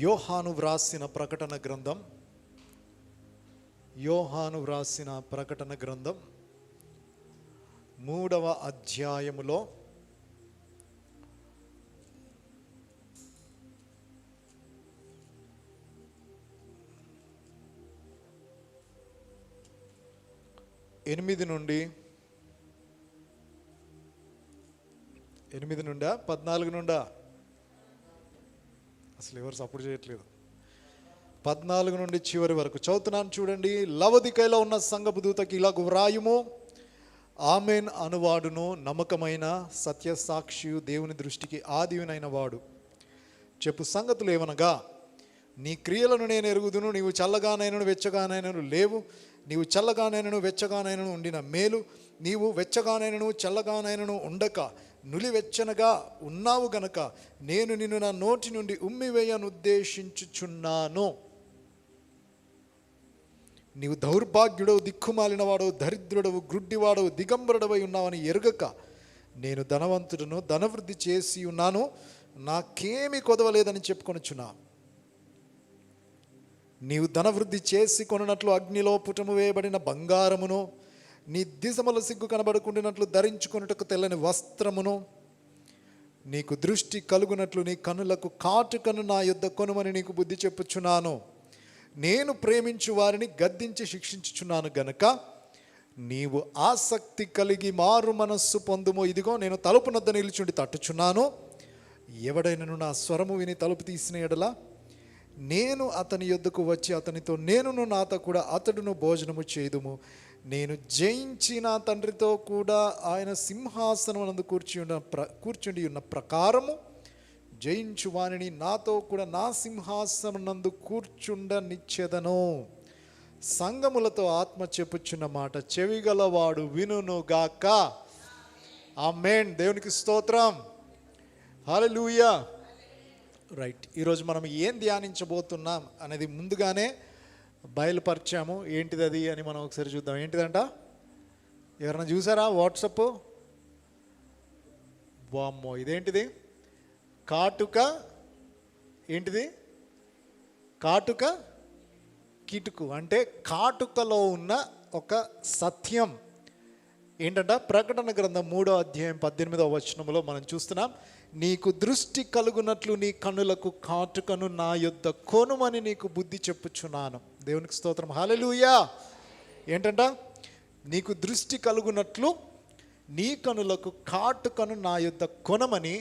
యోహాను వ్రాసిన ప్రకటన గ్రంథం 3వ అధ్యాయములో 8 నుండి 14 నుండా అసలు ఎవరు సపోర్ట్ చేయట్లేదు. 14 నుండి చివరి వరకు చదువుతున్నాను చూడండి. లవొదికయలో ఉన్న సంఘపు దూతకి ఇలాగు వ్రాయుము, ఆమెన్ అనువాడును నమ్మకమైన సత్యసాక్షియు దేవుని దృష్టికి ఆదియునైన వాడు చెప్పు సంగతులు ఏమనగా, నీ క్రియలను నేను ఎరుగుదును. నీవు చల్లగానైనను వెచ్చగానైనను లేవు. నీవు చల్లగానైనను వెచ్చగానైనను ఉండిన మేలు. నీవు వెచ్చగానైనను చల్లగానైనను ఉండక నులివెచ్చనగా ఉన్నావు గనక నేను నిన్ను నా నోటి నుండి ఉమ్మివేయనుద్దేశించుచున్నాను. నీవు దౌర్భాగ్యుడవు, దిక్కుమాలినవాడవు, దరిద్రుడవు, గ్రుడ్డివాడవు, దిగంబరుడవై ఉన్నావని ఎరుగక నేను ధనవంతుడును, ధనవృద్ధి చేసి ఉన్నాను, నాకేమీ కొదవలేదని చెప్పుకొనుచున్నా. నీవు ధనవృద్ధి చేసి కొనున్నట్లు అగ్నిలో పుటము వేయబడిన బంగారమును, నీ దిశముల సిగ్గు కనబడుకుంటున్నట్లు ధరించుకున్నట్టుకు తెల్లని వస్త్రమును, నీకు దృష్టి కలుగునట్లు నీ కనులకు కాటుకను నా యొద్ద కొనుమని నీకు బుద్ధి చెప్పుచున్నాను. నేను ప్రేమించు వారిని గద్దించి శిక్షించుచున్నాను గనక నీవు ఆసక్తి కలిగి మారు మనస్సు పొందుము. ఇదిగో నేను తలుపు నొద్ద నిలుచుండి తట్టుచున్నాను. ఎవడైనను నా స్వరము విని తలుపు తీసిన ఎడల నేను అతని యొద్దకు వచ్చి అతనితో నేనును నాతో కూడా అతడును భోజనము చేయుదుము. నేను జయించి నా తండ్రితో కూడా ఆయన సింహాసనమునందు కూర్చుండి ఉన్న ప్రకారము జయించు వానిని నాతో కూడా నా సింహాసనమునందు కూర్చుండనిచ్చెదను. సంఘములతో ఆత్మ చెప్పుచున్న మాట చెవిగలవాడు వినును గాక. ఆమేన్. దేవునికి స్తోత్రం. హల్లెలూయా. రైట్, ఈరోజు మనం ఏం ధ్యానించబోతున్నాం అనేది ముందుగానే బయలుపరిచాము. ఏంటిది అది అని మనం ఒకసారి చూద్దాం. ఏంటిదంట? ఎవరైనా చూసారా వాట్సప్? వామ్మో, ఇదేంటిది? కాటుక. ఏంటిది? కాటుక కిటుకు అంటే కాటుకలో ఉన్న ఒక సత్యం ఏంటంట? ప్రకటన గ్రంథం 3వ అధ్యాయం 18వ వచనంలో మనం చూస్తున్నాం. నీకు దృష్టి కలుగునట్లు నీ కన్నులకు కాటుకను నా యొద్ద కొనుమని నీకు బుద్ధి చెప్పుచున్నాను. దేవునికి స్తోత్రం. హల్లెలూయా. ఏంటంట? నీకు దృష్టి కలుగునట్లు నీ కన్నులకు కాటుకను నా యొద్ద కొనమని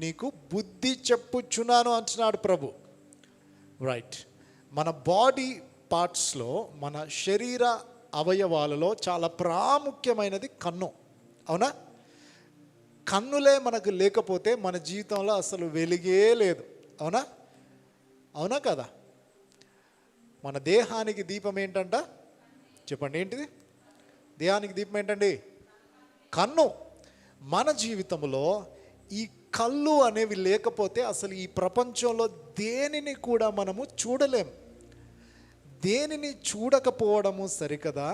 నీకు బుద్ధి చెప్పుచున్నాను అంటున్నాడు ప్రభు. రైట్, మన బాడీ పార్ట్స్లో, మన శరీర అవయవాలలో చాలా ప్రాముఖ్యమైనది కన్ను. అవునా? కన్నులే మనకు లేకపోతే మన జీవితంలో అసలు వెలుగే లేదు. అవునా? అవునా కదా? మన దేహానికి దీపం ఏంటంట? చెప్పండి, ఏంటిది? దేహానికి దీపం ఏంటండి? కన్ను. మన జీవితంలో ఈ కళ్ళు అనేవి లేకపోతే అసలు ఈ ప్రపంచంలో దేనిని కూడా మనము చూడలేం. దేనిని చూడకపోవడము సరికదా,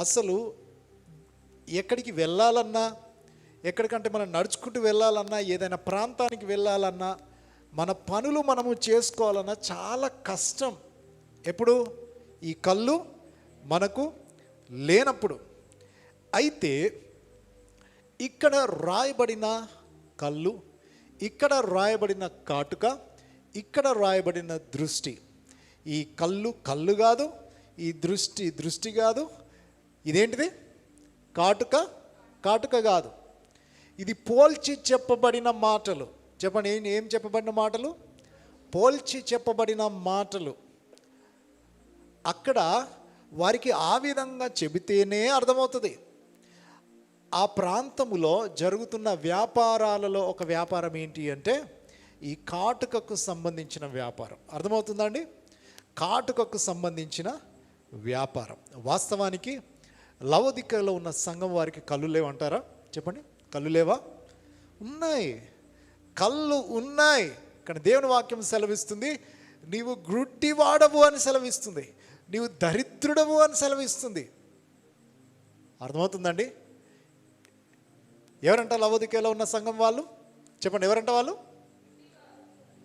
అసలు ఎక్కడికి వెళ్ళాలన్నా, ఎక్కడికంటే మనం నడుచుకుంటూ వెళ్ళాలన్నా, ఏదైనా ప్రాంతానికి వెళ్ళాలన్నా, మన పనులు మనము చేసుకోవాలన్నా చాలా కష్టం. ఎప్పుడు? ఈ కళ్ళు మనకు లేనప్పుడు. అయితే ఇక్కడ రాయబడిన కళ్ళు, ఇక్కడ రాయబడిన కాటుక, ఇక్కడ రాయబడిన దృష్టి. ఈ కళ్ళు కళ్ళు కాదు, ఈ దృష్టి దృష్టి కాదు. ఇదేంటిది? కాటుక కాటుక కాదు. ఇది పోల్చి చెప్పబడిన మాటలు. చెప్పండి, ఏం చెప్పబడిన మాటలు? పోల్చి చెప్పబడిన మాటలు. అక్కడ వారికి ఆ విధంగా చెబితేనే అర్థమవుతుంది. ఆ ప్రాంతములో జరుగుతున్న వ్యాపారాలలో ఒక వ్యాపారం ఏంటి అంటే ఈ కాటుకకు సంబంధించిన వ్యాపారం. అర్థమవుతుందా అండి? కాటుకకు సంబంధించిన వ్యాపారం. వాస్తవానికి లవొదికయలో ఉన్న సంఘం వారికి కళ్ళు లేవంటారా? చెప్పండి, కళ్ళు లేవా? ఉన్నాయి, కళ్ళు ఉన్నాయి. కానీ దేవుని వాక్యం సెలవిస్తుంది, నీవు గ్రుడ్డివాడవు అని సెలవిస్తుంది, నీవు దరిద్రుడవు అని సెలవిస్తుంది. అర్థమవుతుందండి? ఎవరంట లవొదికయలో ఉన్న సంఘం వాళ్ళు? చెప్పండి, ఎవరంట వాళ్ళు?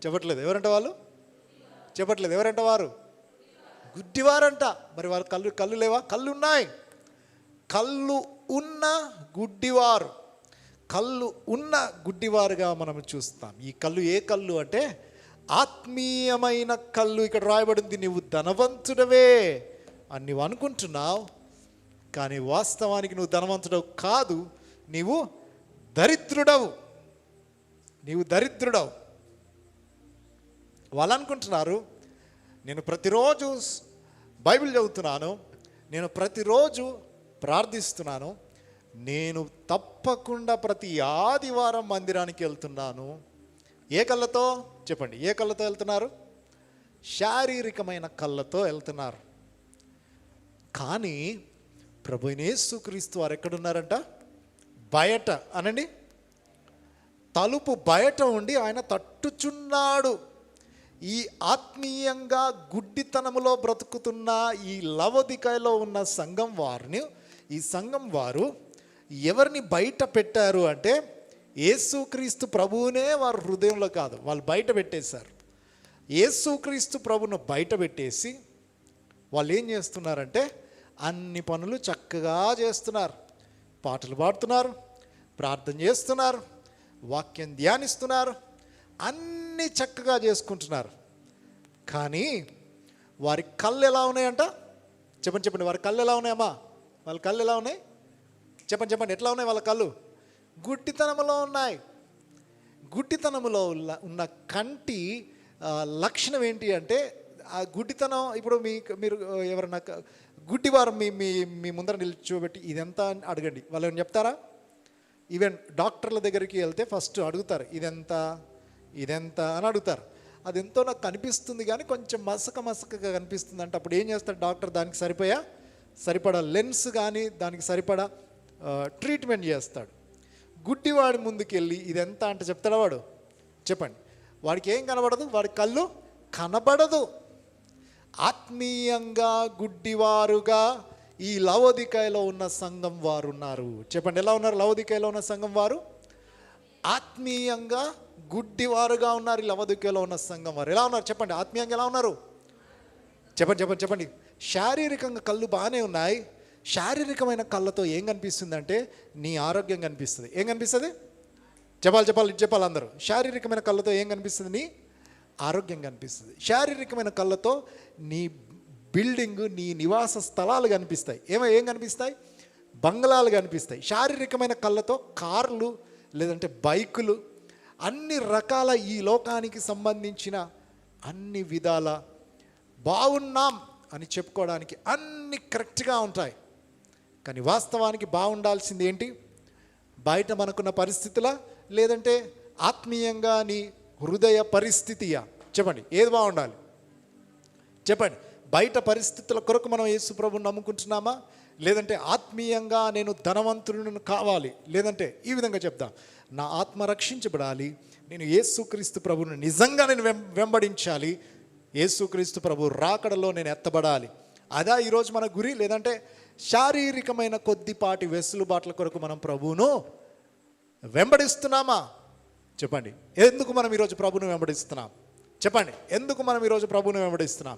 చెప్పట్లేదు. ఎవరంట వాళ్ళు? చెప్పట్లేదు. ఎవరంట వారు? గుడ్డివారంట. మరి వారు కళ్ళు లేవా? కళ్ళు ఉన్నాయి. కళ్ళు ఉన్న గుడ్డివారు, కళ్ళు ఉన్న గుడ్డివారుగా మనం చూస్తాం. ఈ కళ్ళు ఏ కళ్ళు అంటే ఆత్మీయమైన కళ్ళు. ఇక్కడ రాయబడింది, నీవు ధనవంతుడవే అని నువ్వు అనుకుంటున్నావు, కానీ వాస్తవానికి నువ్వు ధనవంతుడవు కాదు, నీవు దరిద్రుడవు. నీవు దరిద్రుడవు. వాళ్ళు అనుకుంటున్నారు, నేను ప్రతిరోజు బైబిల్ చదువుతున్నాను, నేను ప్రతిరోజు ప్రార్థిస్తున్నాను, నేను తప్పకుండా ప్రతి ఆదివారం మందిరానికి వెళ్తున్నాను. ఏ కళ్ళతో? చెప్పండి, ఏ కళ్ళతో వెళ్తున్నారు? శారీరకమైన కళ్ళతో వెళ్తున్నారు. కానీ ప్రభు యేసుక్రీస్తు వారు ఎక్కడున్నారంట? బయట. అనండి, తలుపు బయట ఉండి ఆయన తట్టుచున్నాడు. ఈ ఆత్మీయంగా గుడ్డితనములో బ్రతుకుతున్న ఈ లవోదికయలో ఉన్న సంఘం వారిని, ఈ సంఘం వారు ఎవరిని బయట పెట్టారు అంటే యేసుక్రీస్తు ప్రభువునే వారు హృదయంలో కాదు, వాళ్ళు బయట పెట్టేశారు. యేసుక్రీస్తు ప్రభువును బయట పెట్టేసి వాళ్ళు ఏం చేస్తున్నారంటే అన్ని పనులు చక్కగా చేస్తున్నారు. పాటలు పాడుతున్నారు, ప్రార్థన చేస్తున్నారు, వాక్యం ధ్యానిస్తున్నారు, అన్నీ చక్కగా చేసుకుంటున్నారు. కానీ వారి కళ్ళు ఎలా ఉన్నాయంట? చెప్పండి, వారి కళ్ళు ఎలా ఉన్నాయమ్మా? వాళ్ళ కళ్ళు ఎలా ఉన్నాయి? చెప్పండి, ఎట్లా ఉన్నాయి వాళ్ళ కళ్ళు? గుడ్డితనములో ఉన్నాయి. గుడ్డితనములో ఉన్న కంటి లక్షణం ఏంటి అంటే, ఆ గుడ్డితనం, ఇప్పుడు మీరు ఎవరన్నా గుడ్డివారు మీ ముందర నిల్చోబెట్టి ఇదెంత అని అడగండి, వాళ్ళు ఏమైనా చెప్తారా? ఈవెన్ డాక్టర్ల దగ్గరికి వెళ్తే ఫస్ట్ అడుగుతారు, ఇదెంత అని అడుగుతారు. అది ఎంతో నాకు కనిపిస్తుంది కానీ కొంచెం మసకగా కనిపిస్తుంది అంటే అప్పుడు ఏం చేస్తాడు డాక్టర్? దానికి సరిపడా లెన్స్ కానీ దానికి సరిపడా ట్రీట్మెంట్ చేస్తాడు. గుడ్డివాడి ముందుకెళ్ళి ఇదెంత అంటే చెప్తాడా వాడు? చెప్పండి, వాడికి ఏం కనబడదు, వాడి కళ్ళు కనబడదు. ఆత్మీయంగా గుడ్డివారుగా ఈ లవోదికయలో ఉన్న సంఘం వారు ఉన్నారు. చెప్పండి, ఎలా ఉన్నారు లవోదికయలో ఉన్న సంఘం వారు? ఆత్మీయంగా గుడ్డివారుగా ఉన్నారు. ఈ లవోదికయలో ఉన్న సంఘం వారు ఎలా ఉన్నారు? చెప్పండి, ఆత్మీయంగా ఎలా ఉన్నారు? చెప్పండి. శారీరకంగా కళ్ళు బాగానే ఉన్నాయి. శారీరకమైన కళ్ళతో ఏం కనిపిస్తుంది అంటే నీ ఆరోగ్యం కనిపిస్తుంది. ఏం కనిపిస్తుంది? చెప్పాలి అందరూ. శారీరకమైన కళ్ళతో ఏం కనిపిస్తుంది? నీ ఆరోగ్యం కనిపిస్తుంది. శారీరకమైన కళ్ళతో నీ బిల్డింగ్, నీ నివాస స్థలాలు కనిపిస్తాయి. ఏం కనిపిస్తాయి? బంగ్లాలు కనిపిస్తాయి. శారీరకమైన కళ్ళతో కార్లు, లేదంటే బైకులు, అన్ని రకాల ఈ లోకానికి సంబంధించిన అన్ని విధాల బాగున్నాం అని చెప్పుకోవడానికి అన్ని కరెక్ట్గా ఉంటాయి. కానీ వాస్తవానికి బాగుండాల్సింది ఏంటి? బయట మనకున్న పరిస్థితులా, లేదంటే ఆత్మీయంగా నీ హృదయ పరిస్థితియా? చెప్పండి, ఏది బాగుండాలి? చెప్పండి, బయట పరిస్థితుల కొరకు మనం యేసు ప్రభువుని నమ్ముకుంటున్నామా, లేదంటే ఆత్మీయంగా నేను ధనవంతులను కావాలి, లేదంటే ఈ విధంగా చెప్దాం, నా ఆత్మ రక్షించబడాలి, నేను యేసుక్రీస్తు ప్రభువుని నిజంగా నేను వెంబడించాలి, యేసుక్రీస్తు ప్రభు రాకడలో నేను ఎత్తబడాలి. అదా ఈరోజు మన గురి? లేదంటే శారీరకమైన కొద్దిపాటి వెసులుబాట్ల కొరకు మనం ప్రభువును వెంబడిస్తున్నామా? చెప్పండి, ఎందుకు మనం ఈరోజు ప్రభువును వెంబడిస్తున్నాం? చెప్పండి, ఎందుకు మనం ఈరోజు ప్రభువును వెంబడిస్తున్నాం?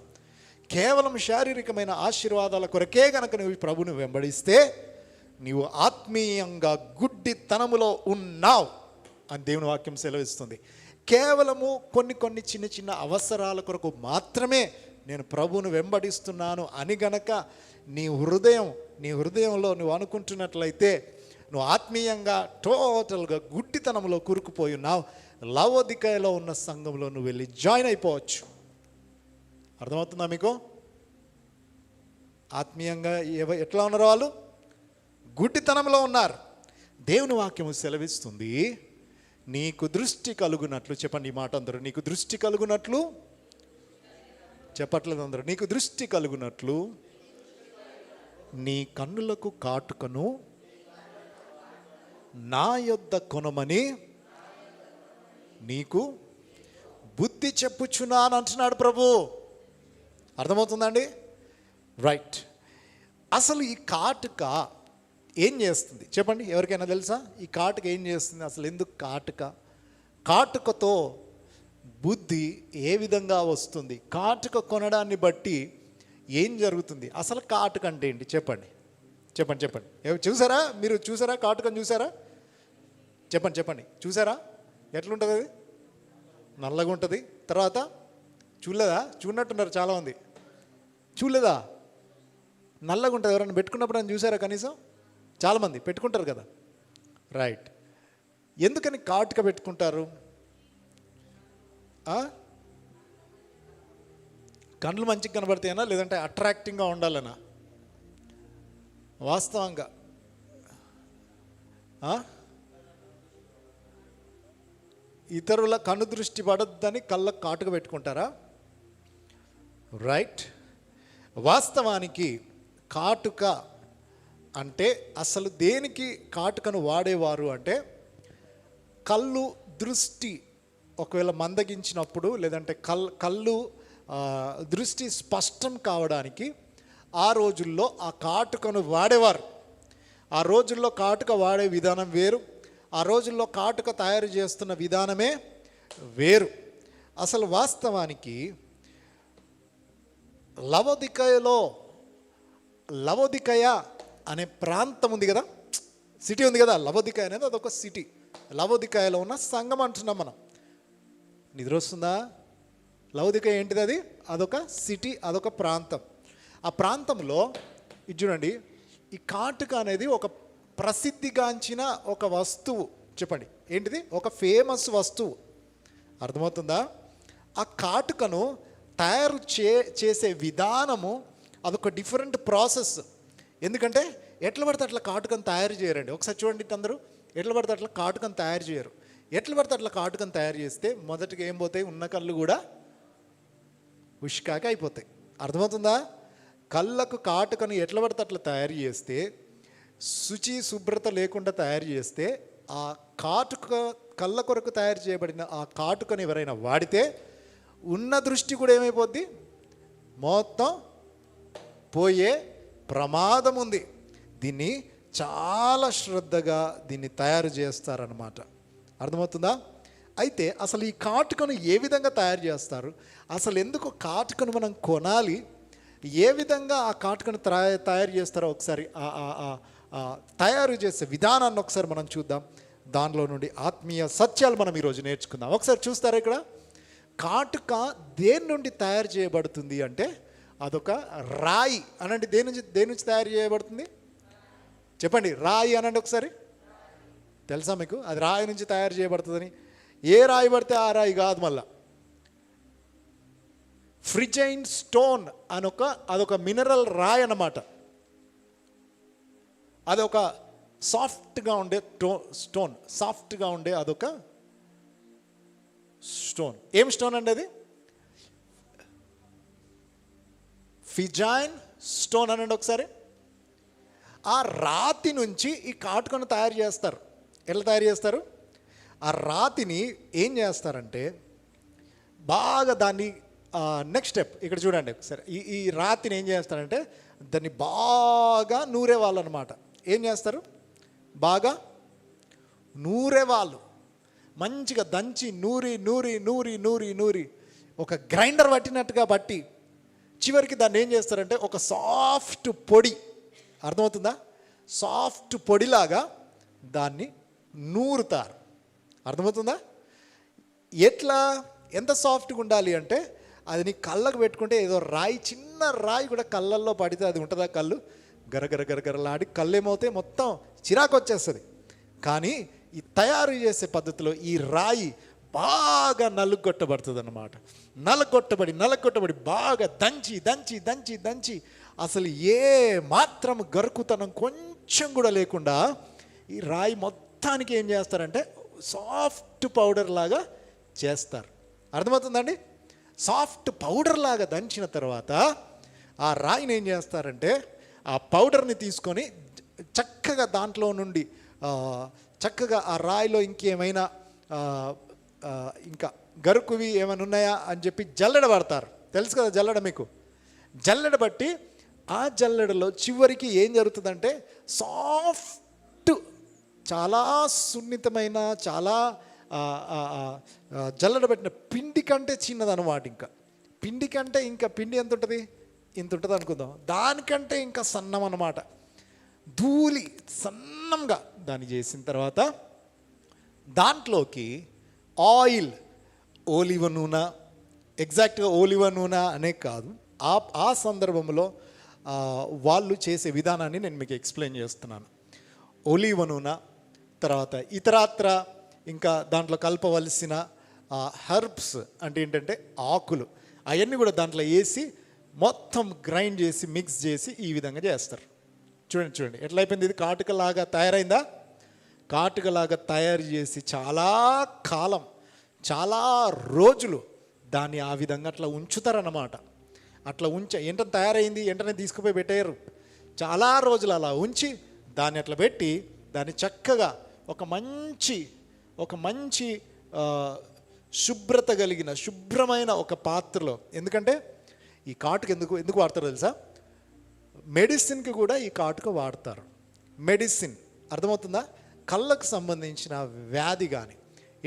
కేవలం శారీరకమైన ఆశీర్వాదాల కొరకే కనుక నువ్వు ప్రభువును వెంబడిస్తే నీవు ఆత్మీయంగా గుడ్డితనములో ఉన్నావు అని దేవుని వాక్యం సెలవిస్తుంది. కేవలము కొన్ని చిన్న అవసరాల కొరకు మాత్రమే నేను ప్రభువును వెంబడిస్తున్నాను అని గనక నీ హృదయంలో నువ్వు అనుకుంటున్నట్లయితే నువ్వు ఆత్మీయంగా టోటల్గా గుడ్డితనంలో కూరుకుపోయి ఉన్నావు. లవోదికయలో ఉన్న సంఘంలో నువ్వు వెళ్ళి జాయిన్ అయిపోవచ్చు. అర్థమవుతుందా మీకు? ఆత్మీయంగా ఎట్లా ఉన్నారు వాళ్ళు? గుడ్డితనంలో ఉన్నారు. దేవుని వాక్యము సెలవిస్తుంది, నీకు దృష్టి కలుగునట్లు. చెప్పండి ఈ మాట అందరూ, నీకు దృష్టి కలుగునట్లు. చెప్పట్లేదు అందరూ. నీకు దృష్టి కలుగునట్లు నీ కన్నులకు కాటుకను నా యొద్ద కొనమని నీకు బుద్ధి చెప్పుచున్నాను అంటున్నాడు ప్రభు. అర్థమవుతుందండి? రైట్. అసలు ఈ కాటుక ఏం చేస్తుంది చెప్పండి? ఎవరికైనా తెలుసా ఈ కాటుక ఏం చేస్తుంది? అసలు ఎందుకు కాటుకతో బుద్ధి ఏ విధంగా వస్తుంది? కాటుక కొనడాన్ని బట్టి ఏం జరుగుతుంది? అసలు కాటుక అంటే ఏంటి చెప్పండి చెప్పండి చెప్పండి. చూసారా? మీరు చూసారా? కాటుకను చూసారా? చెప్పండి చెప్పండి. చూసారా? ఎట్లుంటుంది అది? నల్లగా ఉంటుంది. తర్వాత చూడలేదా? చూడనట్టున్నారు చాలామంది. చూడలేదా? నల్లగా ఉంటుంది. ఎవరైనా పెట్టుకున్నప్పుడు అని చూసారా? కనీసం చాలామంది పెట్టుకుంటారు కదా. రైట్. ఎందుకని కాటుక పెట్టుకుంటారు? కళ్ళు మంచిగా కనబడతాయనా, లేదంటే అట్రాక్టింగ్గా ఉండాలనా? వాస్తవంగా ఇతరుల కను దృష్టి పడొద్దని కళ్ళకు కాటుక పెట్టుకుంటారా? రైట్. వాస్తవానికి కాటుక అంటే అసలు దేనికి కాటుకను వాడేవారు అంటే, కళ్ళు దృష్టి ఒకవేళ మందగించినప్పుడు, లేదంటే కళ్ళు దృష్టి స్పష్టం కావడానికి ఆ రోజుల్లో ఆ కాటుకను వాడేవారు. ఆ రోజుల్లో కాటుక వాడే విధానం వేరు, ఆ రోజుల్లో కాటుక తయారు చేస్తున్న విధానమే వేరు. అసలు వాస్తవానికి లవోదికయ అనే ప్రాంతం ఉంది కదా, సిటీ ఉంది కదా. లవోదికయ అనేది అదొక సిటీ. లవోదికయలో ఉన్న సంఘం అంటున్నాం మనం. నిద్ర వస్తుందా? లవోదికయ ఏంటిది? అది అదొక సిటీ, అదొక ప్రాంతం. ఆ ప్రాంతంలో ఇది చూడండి, ఈ కాటుక అనేది ఒక ప్రసిద్ధిగాంచిన ఒక వస్తువు. చెప్పండి ఏంటిది? ఒక ఫేమస్ వస్తువు. అర్థమవుతుందా? ఆ కాటుకను తయారు చేసే విధానము అదొక డిఫరెంట్ ప్రాసెస్. ఎందుకంటే ఎట్లా పడితే అట్లా కాటుకను తయారు చేయరండి. ఒకసారి చూడండి అందరూ, ఎట్లా పడితే అట్లా కాటుకను తయారు చేయరు. ఎట్లా పడితే అట్లా కాటుకను తయారు చేస్తే మొదటిగా ఏం పోతాయి? ఉన్న కళ్ళు కూడా ఉష్కాక అయిపోతాయి. అర్థమవుతుందా? కళ్ళకు కాటుకను ఎట్లా పడితే అట్లా తయారు చేస్తే, శుచి శుభ్రత లేకుండా తయారు చేస్తే, ఆ కాటుక కళ్ళ కొరకు తయారు చేయబడిన ఆ కాటుకను ఎవరైనా వాడితే ఉన్న దృష్టి కూడా ఏమైపోద్ది? మొత్తం పోయే ప్రమాదం ఉంది. దీన్ని చాలా శ్రద్ధగా దీన్ని తయారు చేస్తారన్నమాట. అర్థమవుతుందా? అయితే అసలు ఈ కాటుకను ఏ విధంగా తయారు చేస్తారు? అసలు ఎందుకు కాటుకను మనం కొనాలి? ఏ విధంగా ఆ కాటుకను తయారు చేస్తారో ఒకసారి తయారు చేసే విధానాన్ని ఒకసారి మనం చూద్దాం. దానిలో నుండి ఆత్మీయ సత్యాలు మనం ఈరోజు నేర్చుకుందాం. ఒకసారి చూస్తారా? ఇక్కడ కాటుక దేని నుండి తయారు చేయబడుతుంది అంటే, అదొక రాయి అనండి. దేని నుంచి తయారు చేయబడుతుంది? చెప్పండి. రాయి అనండి ఒకసారి. తెలుసా మీకు? అది రాయి నుంచి తయారు చేయబడుతుందని. ఏ రాయి పడితే ఆ రాయి కాదు. మళ్ళా ఫ్రిజైన్ స్టోన్ అదొక మినరల్ రాయి అన్నమాట. అదొక సాఫ్ట్గా ఉండే స్టోన్, సాఫ్ట్గా ఉండే అదొక స్టోన్. ఏం స్టోన్ అండి అది? ఫిజైన్ స్టోన్ అనండి ఒకసారి. ఆ రాతి నుంచి ఈ కాటుకను తయారు చేస్తారు. ఎట్లా తయారు చేస్తారు? ఆ రాతిని ఏం చేస్తారంటే, బాగా దాన్ని నెక్స్ట్ స్టెప్ ఇక్కడ చూడండి ఒకసారి. ఈ రాతిని ఏం చేస్తారంటే, దాన్ని బాగా నూరేవాళ్ళు అనమాట. ఏం చేస్తారు? బాగా నూరేవాళ్ళు. మంచిగా దంచి నూరి నూరి నూరి నూరి నూరి ఒక గ్రైండర్ పట్టినట్టుగా బట్టి చివరికి దాన్ని ఏం చేస్తారంటే ఒక సాఫ్ట్ పొడి. అర్థమవుతుందా? సాఫ్ట్ పొడిలాగా దాన్ని నూరుతారు. అర్థమవుతుందా? ఎంత సాఫ్ట్గా ఉండాలి అంటే, అది నీ కళ్ళకు పెట్టుకుంటే ఏదో రాయి, చిన్న రాయి కూడా కళ్ళల్లో పడితే అది ఉంటుందా? కళ్ళు గరగర గరగరలాడి కళ్ళు ఏమవుతాయి? మొత్తం చిరాకు వచ్చేస్తుంది. కానీ ఈ తయారు చేసే పద్ధతిలో ఈ రాయి బాగా నలుగొట్టబడుతుంది అన్నమాట. నలగొట్టబడి బాగా దంచి దంచి దంచి దంచి అసలు ఏ మాత్రం గరుకుతనం కొంచెం కూడా లేకుండా ఈ రాయి మొత్తానికి ఏం చేస్తారంటే సాఫ్ట్ పౌడర్ లాగా చేస్తారు. అర్థమవుతుందండి? సాఫ్ట్ పౌడర్ లాగా దంచిన తర్వాత ఆ రాయిని ఏం చేస్తారంటే, ఆ పౌడర్ని తీసుకొని చక్కగా దాంట్లో నుండి చక్కగా ఆ రాయిలో ఇంకేమైనా ఇంకా గరుకువి ఏమైనా ఉన్నాయా అని చెప్పి జల్లెడ పడతారు. తెలుసు కదా జల్లెడ మీకు? జల్లెడ బట్టి ఆ జల్లెడలో చివరికి ఏం జరుగుతుందంటే, సాఫ్ట్, చాలా సున్నితమైన, చాలా జల్లడబెట్టిన పిండి కంటే చిన్నదన్నమాట. ఇంకా పిండి కంటే ఇంకా పిండి ఎంత ఉంటుంది, ఇంత ఉంటుంది అనుకుందాం. దానికంటే ఇంకా సన్నం అన్నమాట. ధూళి సన్నంగా దాన్ని చేసిన తర్వాత దాంట్లోకి ఆయిల్, ఓలివ నూనె, ఎగ్జాక్ట్గా ఓలివ నూనె అనే కాదు, ఆ సందర్భంలో వాళ్ళు చేసే విధానాన్ని నేను మీకు ఎక్స్ప్లెయిన్ చేస్తున్నాను. ఒలీవ నూనె, తర్వాత ఇతరాత్ర ఇంకా దాంట్లో కలపవలసిన హెర్బ్స్ అంటే ఏంటంటే ఆకులు, అవన్నీ కూడా దాంట్లో వేసి మొత్తం గ్రైండ్ చేసి మిక్స్ చేసి ఈ విధంగా చేస్తారు. చూడండి ఎట్లా అయిపోయింది. ఇది కాటుకలాగా తయారైందా? కాటుకలాగా తయారు చేసి చాలా కాలం, చాలా రోజులు దాన్ని ఆ విధంగా అట్లా ఉంచుతారన్నమాట. అట్లా ఏంటంటే తయారైంది వెంటనే తీసుకుపోయి పెట్టారు. చాలా రోజులు అలా ఉంచి దాన్ని అట్లా పెట్టి దాన్ని చక్కగా ఒక మంచి శుభ్రత కలిగిన శుభ్రమైన ఒక పాత్రలో, ఎందుకంటే ఈ కాటుక ఎందుకు వాడతారో తెలుసా? మెడిసిన్కి కూడా ఈ కాటుక వాడతారు. మెడిసిన్ అర్థమవుతుందా? కళ్ళకు సంబంధించిన వ్యాధి కానీ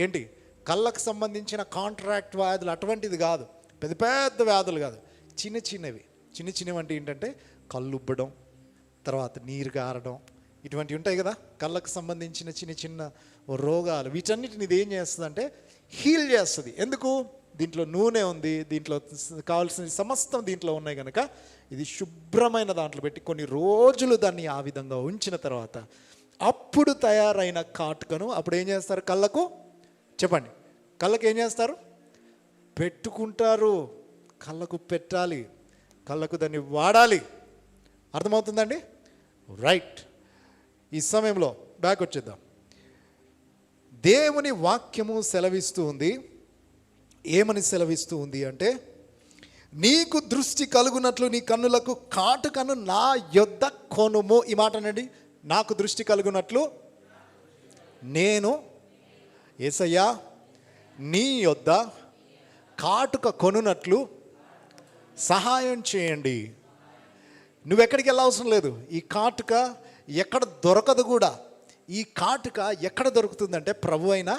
ఏంటి, కళ్ళకు సంబంధించిన కాంట్రాక్ట్ వ్యాధులు అటువంటిది కాదు, పెద్ద పెద్ద వ్యాధులు కాదు, చిన్నవి అంటే ఏంటంటే కళ్ళు ఉబ్బడం, తర్వాత నీరు గారడం, ఇటువంటివి ఉంటాయి కదా, కళ్ళకు సంబంధించిన చిన్న రోగాలు. వీటన్నిటిని ఇది ఏం చేస్తుందంటే హీల్ చేస్తుంది. ఎందుకు? దీంట్లో నూనె ఉంది, దీంట్లో కావాల్సిన సమస్తం దీంట్లో ఉన్నాయి కనుక ఇది శుభ్రమైన దాంట్లో పెట్టి కొన్ని రోజులు దాన్ని ఆ విధంగా ఉంచిన తర్వాత అప్పుడు తయారైన కాటుకను అప్పుడు ఏం చేస్తారు? కళ్ళకు చెప్పండి, కళ్ళకు ఏం చేస్తారు? పెట్టుకుంటారు. కళ్ళకు పెట్టాలి, కళ్ళకు దాన్ని వాడాలి. అర్థమవుతుందండి? రైట్. ఈ సమయంలో బ్యాక్ వచ్చేద్దాం. దేవుని వాక్యము సెలవిస్తూ ఉంది. ఏమని సెలవిస్తూ ఉంది అంటే, నీకు దృష్టి కలుగునట్లు నీ కన్నులకు కాటుకను నా యొద్ద కొనుము. ఈ మాట అనండి, నాకు దృష్టి కలుగునట్లు నేను యేసయ్యా నీ యొద్ద కాటుక కొనున్నట్లు సహాయం చేయండి. నువ్వెక్కడికి వెళ్ళవసరం లేదు. ఈ కాటుక ఎక్కడ దొరకదు కూడా. ఈ కాటుక ఎక్కడ దొరుకుతుందంటే ప్రభు అయిన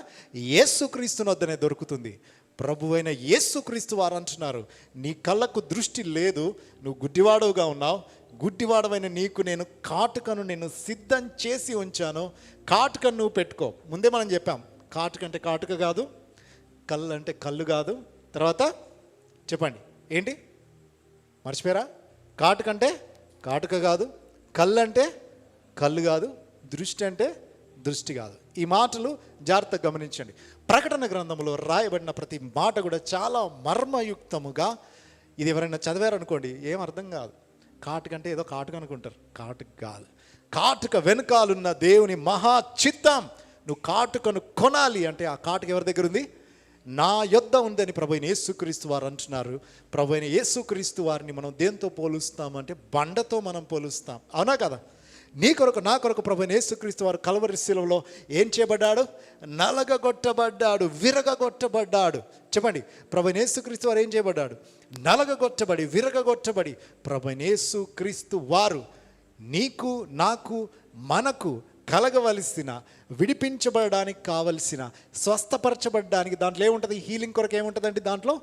యేసుక్రీస్తు వద్దనే దొరుకుతుంది. ప్రభు అయిన యేసుక్రీస్తు వారు అంటున్నారు, నీ కళ్ళకు దృష్టి లేదు, నువ్వు గుడ్డివాడవుగా ఉన్నావు, గుడ్డివాడవైన నీకు నేను కాటుకను నేను సిద్ధం చేసి ఉంచాను, కాటుకను నువ్వు పెట్టుకో. ముందే మనం చెప్పాం, కాటుక అంటే కాటుక కాదు, కళ్ళు అంటే కళ్ళు కాదు. తర్వాత చెప్పండి ఏంటి, మర్చిపోయారా? కాటుక అంటే కాటుక కాదు, కళ్ళు అంటే కళ్ళు కాదు, దృష్టి అంటే దృష్టి కాదు. ఈ మాటలు జాగ్రత్తగా గమనించండి. ప్రకటన గ్రంథంలో రాయబడిన ప్రతి మాట కూడా చాలా మర్మయుక్తముగా, ఇది ఎవరైనా చదివారనుకోండి ఏం అర్థం కాదు. కాటుక అంటే ఏదో కాటుక అనుకుంటారు, కాటుక కాదు. కాటుక వెనుకాలున్న దేవుని మహా చిత్తం. నువ్వు కాటుకను కొనాలి అంటే ఆ కాటుక ఎవరి దగ్గర ఉంది? నా యొద్ద ఉందని ప్రభు అయిన యేసుక్రీస్తు వారు అంటున్నారు. ప్రభు అయిన యేసుక్రీస్తు వారిని మనం దేంతో పోలుస్తామంటే బండతో మనం పోలుస్తాం. అవునా కదా? నీ కొరకు నా కొరకు ప్రభు అయిన యేసుక్రీస్తు వారు కల్వరి శిలువలో ఏం చేయబడ్డాడు? నలగగొట్టబడ్డాడు, విరగగొట్టబడ్డాడు. చెప్పండి, ప్రభు అయిన యేసుక్రీస్తు వారు ఏం చేయబడ్డాడు? నలగగొట్టబడి విరగగొట్టబడి ప్రభు అయిన యేసుక్రీస్తు వారు నీకు నాకు మనకు కలగవలసిన, విడిపించబడడానికి కావలసిన, స్వస్థపరచబడడానికి దాంట్లో ఏముంటుంది? హీలింగ్ కొరకు ఏముంటుందండి? దాంట్లో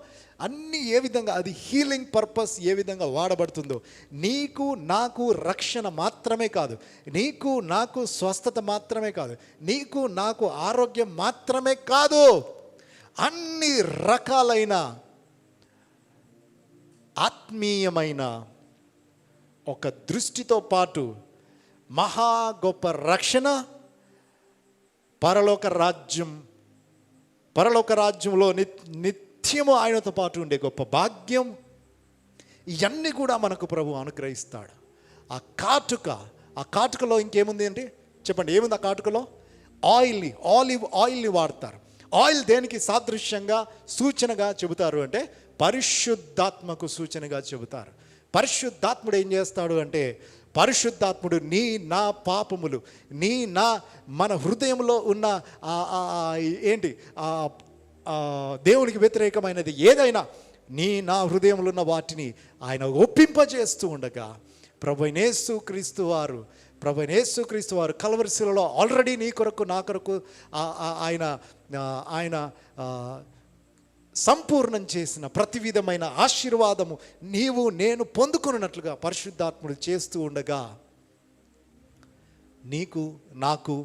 అన్నీ ఏ విధంగా అది హీలింగ్ పర్పస్ ఏ విధంగా వాడబడుతుందో, నీకు నాకు రక్షణ మాత్రమే కాదు, నీకు నాకు స్వస్థత మాత్రమే కాదు, నీకు నాకు ఆరోగ్యం మాత్రమే కాదు, అన్ని రకాలైన ఆత్మీయమైన ఒక దృష్టితో పాటు మహా గొప్ప రక్షణ, పరలోక రాజ్యంలో నిత్యము ఆయనతో పాటు ఉండే గొప్ప భాగ్యం, ఇవన్నీ కూడా మనకు ప్రభు అనుగ్రహిస్తాడు. ఆ కాటుకలో ఇంకేముంది అంటే చెప్పండి, ఏముంది ఆ కాటుకలో? ఆలివ్ ఆయిల్ని వాడతారు. ఆయిల్ దేనికి సాదృశ్యంగా సూచనగా చెబుతారు అంటే పరిశుద్ధాత్మకు సూచనగా చెబుతారు. పరిశుద్ధాత్ముడు ఏం చేస్తాడు అంటే, పరిశుద్ధాత్ముడు నా పాపములు, మన హృదయంలో ఉన్న దేవునికి వ్యతిరేకమైనది ఏదైనా నా హృదయంలో ఉన్న వాటిని ఆయన ఒప్పింపజేస్తూ ఉండగా ప్రభు అయిన యేసుక్రీస్తు వారు ప్రభువైన యేసుక్రీస్తు వారు కల్వరి శిలువలో ఆల్రెడీ నీ కొరకు నా కొరకు ఆయన ఆయన సంపూర్ణం చేసిన ప్రతి విధమైన ఆశీర్వాదము నీవు నేను పొందుకున్నట్లుగా పరిశుద్ధాత్ముడు చేస్తూ ఉండగా నీకు నాకు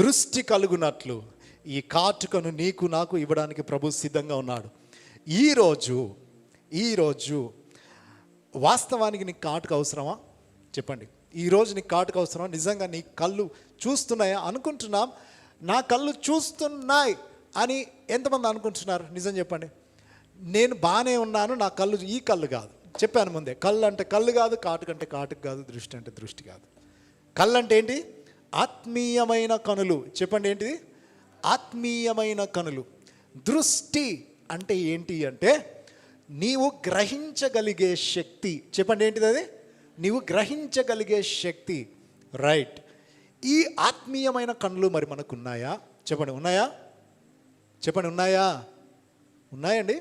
దృష్టి కలుగునట్లు ఈ కాటుకను నీకు నాకు ఇవ్వడానికి ప్రభు సిద్ధంగా ఉన్నాడు. ఈరోజు వాస్తవానికి నీకు కాటుక అవసరమా చెప్పండి? ఈరోజు నీకు కాటుక అవసరమా? నిజంగా నీ కళ్ళు చూస్తున్నాయా? అనుకుంటున్నాం నా కళ్ళు చూస్తున్నాయి అని ఎంతమంది అనుకుంటున్నారు? నిజం చెప్పండి. నేను బాగానే ఉన్నాను, నా కళ్ళు ఈ కళ్ళు కాదు. చెప్పాను ముందే, కళ్ళు అంటే కళ్ళు కాదు, కాటుక అంటే కాటుక కాదు, దృష్టి అంటే దృష్టి కాదు. కళ్ళు అంటే ఏంటి? ఆత్మీయమైన కనులు. చెప్పండి ఏంటిది? ఆత్మీయమైన కనులు. దృష్టి అంటే ఏంటి అంటే నీవు గ్రహించగలిగే శక్తి. చెప్పండి ఏంటిది అది? నీవు గ్రహించగలిగే శక్తి. రైట్. ఈ ఆత్మీయమైన కనులు మరి మనకు ఉన్నాయా? చెప్పండి ఉన్నాయా? చెప్పండి ఉన్నాయా? ఉన్నాయండి.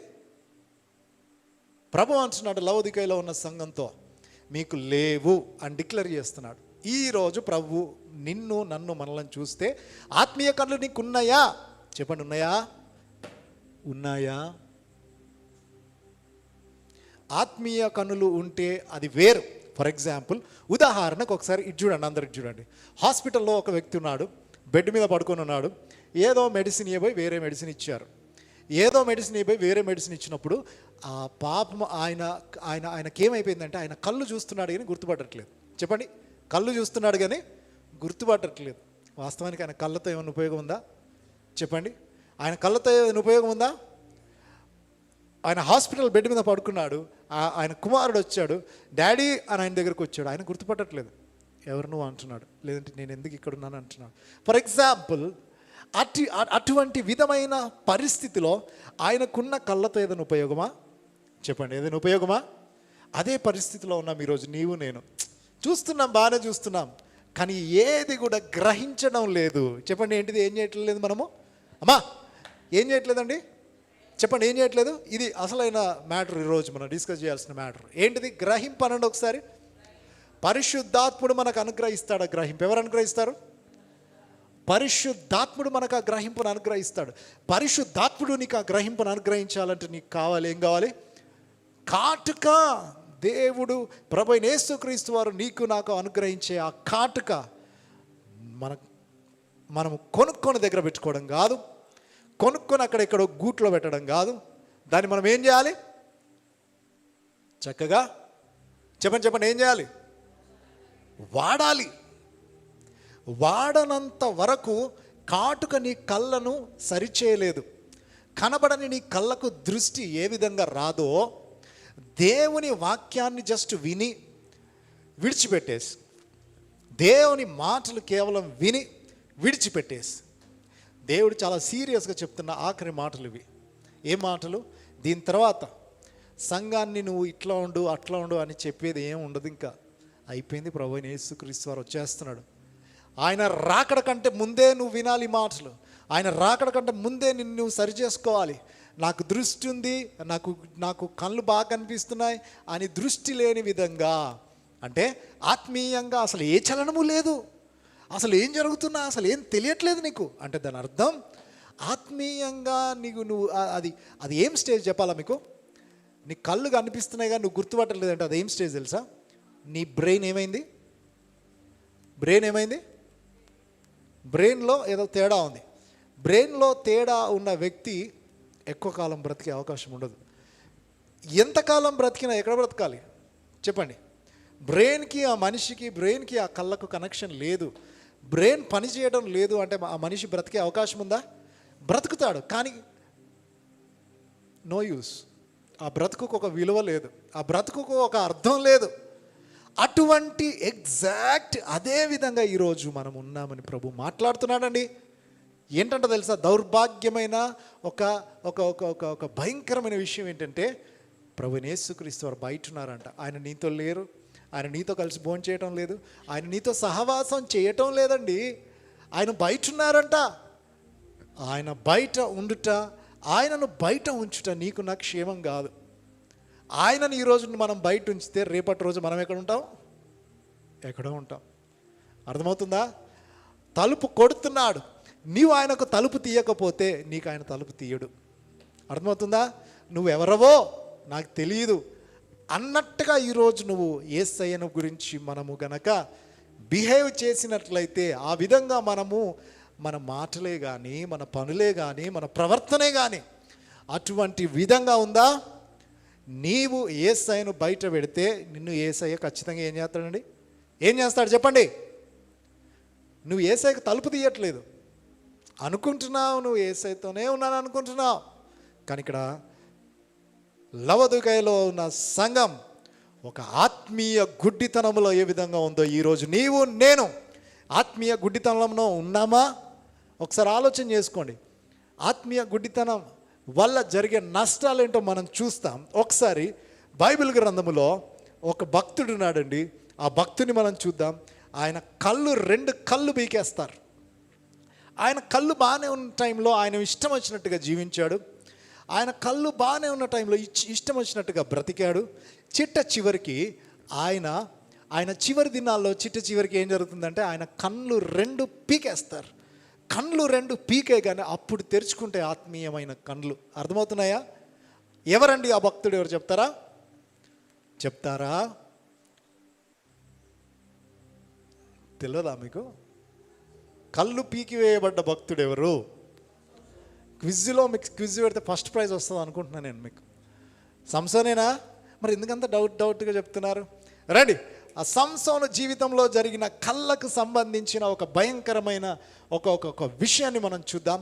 ప్రభు అంటున్నాడు లవోదికయలో ఉన్న సంఘంతో, మీకు లేవు అని డిక్లేర్ చేస్తున్నాడు. ఈరోజు ప్రభు నిన్ను నన్ను మనల్ని చూస్తే ఆత్మీయ కనులు నీకు ఉన్నాయా? చెప్పండి ఉన్నాయా? ఉన్నాయా? ఆత్మీయ కనులు ఉంటే అది వేరు. ఫర్ ఎగ్జాంపుల్, ఉదాహరణకు ఒకసారి ఇది చూడండి, అందరికి చూడండి. హాస్పిటల్లో ఒక వ్యక్తి ఉన్నాడు, బెడ్ మీద పడుకొని ఉన్నాడు. ఏదో మెడిసిన్ ఇవ్వబోయి వేరే మెడిసిన్ ఇచ్చారు. ఏదో మెడిసిన్ ఇవ్వబోయి వేరే మెడిసిన్ ఇచ్చినప్పుడు ఆ పాపం ఆయనకేమైపోయిందంటే ఆయన కళ్ళు చూస్తున్నాడు కానీ గుర్తుపట్టట్లేదు. చెప్పండి, కళ్ళు చూస్తున్నాడు కానీ గుర్తుపట్టట్లేదు. వాస్తవానికి ఆయన కళ్ళతో ఏమైనా ఉపయోగం ఉందా? చెప్పండి, ఆయన కళ్ళతో ఏమైనా ఉపయోగం ఉందా? ఆయన హాస్పిటల్ బెడ్ మీద పడుకున్నాడు. ఆయన కుమారుడు వచ్చాడు, డాడీ అని ఆయన దగ్గరకు వచ్చాడు. ఆయన గుర్తుపట్టట్లేదు. ఎవరు నువ్వు అంటున్నాడు, లేదంటే నేను ఎందుకు ఇక్కడ ఉన్నాను అంటున్నాడు. ఫర్ ఎగ్జాంపుల్, అటువంటి విధమైన పరిస్థితిలో ఆయనకున్న కళ్ళతో ఏదైనా ఉపయోగమా? చెప్పండి, ఏదైనా ఉపయోగమా? అదే పరిస్థితిలో ఉన్నాం ఈరోజు నీవు నేను. చూస్తున్నాం, బాగానే చూస్తున్నాం, కానీ ఏది కూడా గ్రహించడం లేదు. చెప్పండి ఏంటిది? ఏం చేయట్లేదు మనము? అమ్మా ఏం చేయట్లేదండి? చెప్పండి ఏం చేయట్లేదు? ఇది అసలైన మ్యాటర్. ఈరోజు మనం డిస్కస్ చేయాల్సిన మ్యాటర్ ఏంటిది? గ్రహింపు అనండి ఒకసారి. పరిశుద్ధాత్ముడు మనకు అనుగ్రహిస్తాడు ఆ గ్రహింపు. ఎవరు అనుగ్రహిస్తారు? పరిశుద్ధాత్ముడు మనకు ఆ గ్రహింపును అనుగ్రహిస్తాడు. పరిశుద్ధాత్ముడు నీకు ఆ గ్రహింపును అనుగ్రహించాలంటే నీకు కావాలి, ఏం కావాలి? కాటుక. దేవుడు ప్రభువైన యేసుక్రీస్తు వారు నీకు నాకు అనుగ్రహించే ఆ కాటుక మనం కొనుక్కొని దగ్గర పెట్టుకోవడం కాదు, కొనుక్కొని అక్కడెక్కడో గూట్లో పెట్టడం కాదు. దాన్ని మనం ఏం చేయాలి? చక్కగా చెప్పండి ఏం చేయాలి? వాడాలి. వాడనంత వరకు కాటుక నీ కళ్ళను సరిచేయలేదు. కనబడని నీ కళ్ళకు దృష్టి ఏ విధంగా రాదో, దేవుని వాక్యాన్ని జస్ట్ విని విడిచిపెట్టేసి, దేవుని మాటలు కేవలం విని విడిచిపెట్టేసి, దేవుడు చాలా సీరియస్గా చెప్తున్న ఆఖరి మాటలు ఇవి. ఏ మాటలు? దీని తర్వాత సంఘాన్ని నువ్వు ఇట్లా ఉండు అట్లా ఉండు అని చెప్పేది ఏం ఉండదు. ఇంకా అయిపోయింది. ప్రభువైన యేసుక్రీస్తు వారు వచ్చేస్తున్నాడు. ఆయన రాకడ కంటే ముందే నువ్వు వినాలి మాటలు. ఆయన రాకడ కంటే ముందే నిన్ను సరి చేసుకోవాలి. నాకు దృష్టి ఉంది, నాకు కళ్ళు బాగా కనిపిస్తున్నాయి అని దృష్టి లేని విధంగా, అంటే ఆత్మీయంగా అసలు ఏ చలనము లేదు, అసలు ఏం జరుగుతున్నా అసలు ఏం తెలియట్లేదు నీకు అంటే దాని అర్థం ఆత్మీయంగా నువ్వు అది ఏం స్టేజ్ చెప్పాలా మీకు? నీ కళ్ళు కనిపిస్తున్నాయి కానీ నువ్వు గుర్తుపట్టలేదంటే అది ఏం స్టేజ్ తెలుసా? నీ బ్రెయిన్ ఏమైంది? బ్రెయిన్లో ఏదో తేడా ఉంది. బ్రెయిన్లో తేడా ఉన్న వ్యక్తి ఎక్కువ కాలం బ్రతికే అవకాశం ఉండదు. ఎంతకాలం బ్రతికినా ఎక్కడ బ్రతకాలి చెప్పండి? బ్రెయిన్కి ఆ మనిషికి, బ్రెయిన్కి ఆ కళ్ళకు కనెక్షన్ లేదు. బ్రెయిన్ పని చేయడం లేదు అంటే ఆ మనిషి బ్రతికే అవకాశం ఉందా? బ్రతుకుతాడు కానీ నో యూస్. ఆ బ్రతుకుకు ఒక విలువ లేదు, ఆ బ్రతుకుకు ఒక అర్థం లేదు. అటువంటి ఎగ్జాక్ట్ అదే విధంగా ఈరోజు మనం ఉన్నామని ప్రభు మాట్లాడుతున్నాడండి. ఏంటంటే తెలుసా, దౌర్భాగ్యమైన ఒక ఒక ఒక ఒక ఒక భయంకరమైన విషయం ఏంటంటే ప్రభువైన యేసుక్రీస్తు వారు బయట ఉన్నారంట. ఆయన నీతో లేరు, ఆయన నీతో కలిసి భోజనం చేయటం లేదు, ఆయన నీతో సహవాసం చేయటం లేదండి. ఆయన బయట ఉన్నారంట. ఆయన బయట ఉండుట, ఆయనను బయట ఉంచుట నీకు నాకు క్షేమం కాదు. ఆయనను ఈరోజు మనం బయట ఉంచితే రేపటి రోజు మనం ఎక్కడ ఉంటాం? ఎక్కడో ఉంటాం. అర్థమవుతుందా? తలుపు కొడుతున్నాడు, నీవు ఆయనకు తలుపు తీయకపోతే నీకు ఆయన తలుపు తీయడు. అర్థమవుతుందా? నువ్వెవరవో నాకు తెలియదు అన్నట్టుగా ఈరోజు నువ్వు యేసయ్యను గురించి మనము గనక బిహేవ్ చేసినట్లయితే, ఆ విధంగా మనము మన మాటలే కానీ, మన పనులే కానీ, మన ప్రవర్తనే కానీ అటువంటి విధంగా ఉందా, నీవు యేసయ్యను బయట పెడితే నిన్ను యేసయ్య ఖచ్చితంగా ఏం చేస్తాడండి? ఏం చేస్తాడు చెప్పండి? నువ్వు యేసయ్యకు తలుపు తీయట్లేదు అనుకుంటున్నావు, నువ్వు యేసయ్యతోనే ఉన్నాను అనుకుంటున్నావు. కానీ ఇక్కడ లవొదికయలో ఉన్న సంఘం ఒక ఆత్మీయ గుడ్డితనంలో ఏ విధంగా ఉందో ఈరోజు నీవు నేను ఆత్మీయ గుడ్డితనంలో ఉన్నామా? ఒకసారి ఆలోచన చేసుకోండి. ఆత్మీయ గుడ్డితనం వల్ల జరిగే నష్టాలు ఏంటో మనం చూస్తాం. ఒకసారి బైబిల్ గ్రంథములో ఒక భక్తుడు ఉన్నాడండి. ఆ భక్తుని మనం చూద్దాం. ఆయన రెండు కళ్ళు పీకేస్తారు. ఆయన కళ్ళు బాగానే ఉన్న టైంలో ఆయన ఇష్టం వచ్చినట్టుగా జీవించాడు. ఆయన కళ్ళు బాగానే ఉన్న టైంలో ఇష్టం వచ్చినట్టుగా బ్రతికాడు. చివరికి ఆయన చివరి దినాల్లో చివరికి ఏం జరుగుతుందంటే ఆయన కళ్ళు 2 పీకేస్తారు. కళ్ళు 2 పీకే కానీ అప్పుడు తెరుచుకుంటే ఆత్మీయమైన కళ్ళు. అర్థమవుతున్నాయా? ఎవరండి ఆ భక్తుడు? ఎవరు చెప్తారా? తెలియదా మీకు? కళ్ళు పీకివేయబడ్డ భక్తుడు ఎవరు? క్విజ్లో మీకు క్విజ్ పెడితే ఫస్ట్ ప్రైజ్ వస్తుంది అనుకుంటున్నాను నేను. మీకు సంసోనేనా? మరి ఎందుకంత డౌట్గా చెప్తున్నారు? రండి, ఆ సంసోను జీవితంలో జరిగిన కళ్ళకు సంబంధించిన ఒక భయంకరమైన ఒక విషయాన్ని మనం చూద్దాం.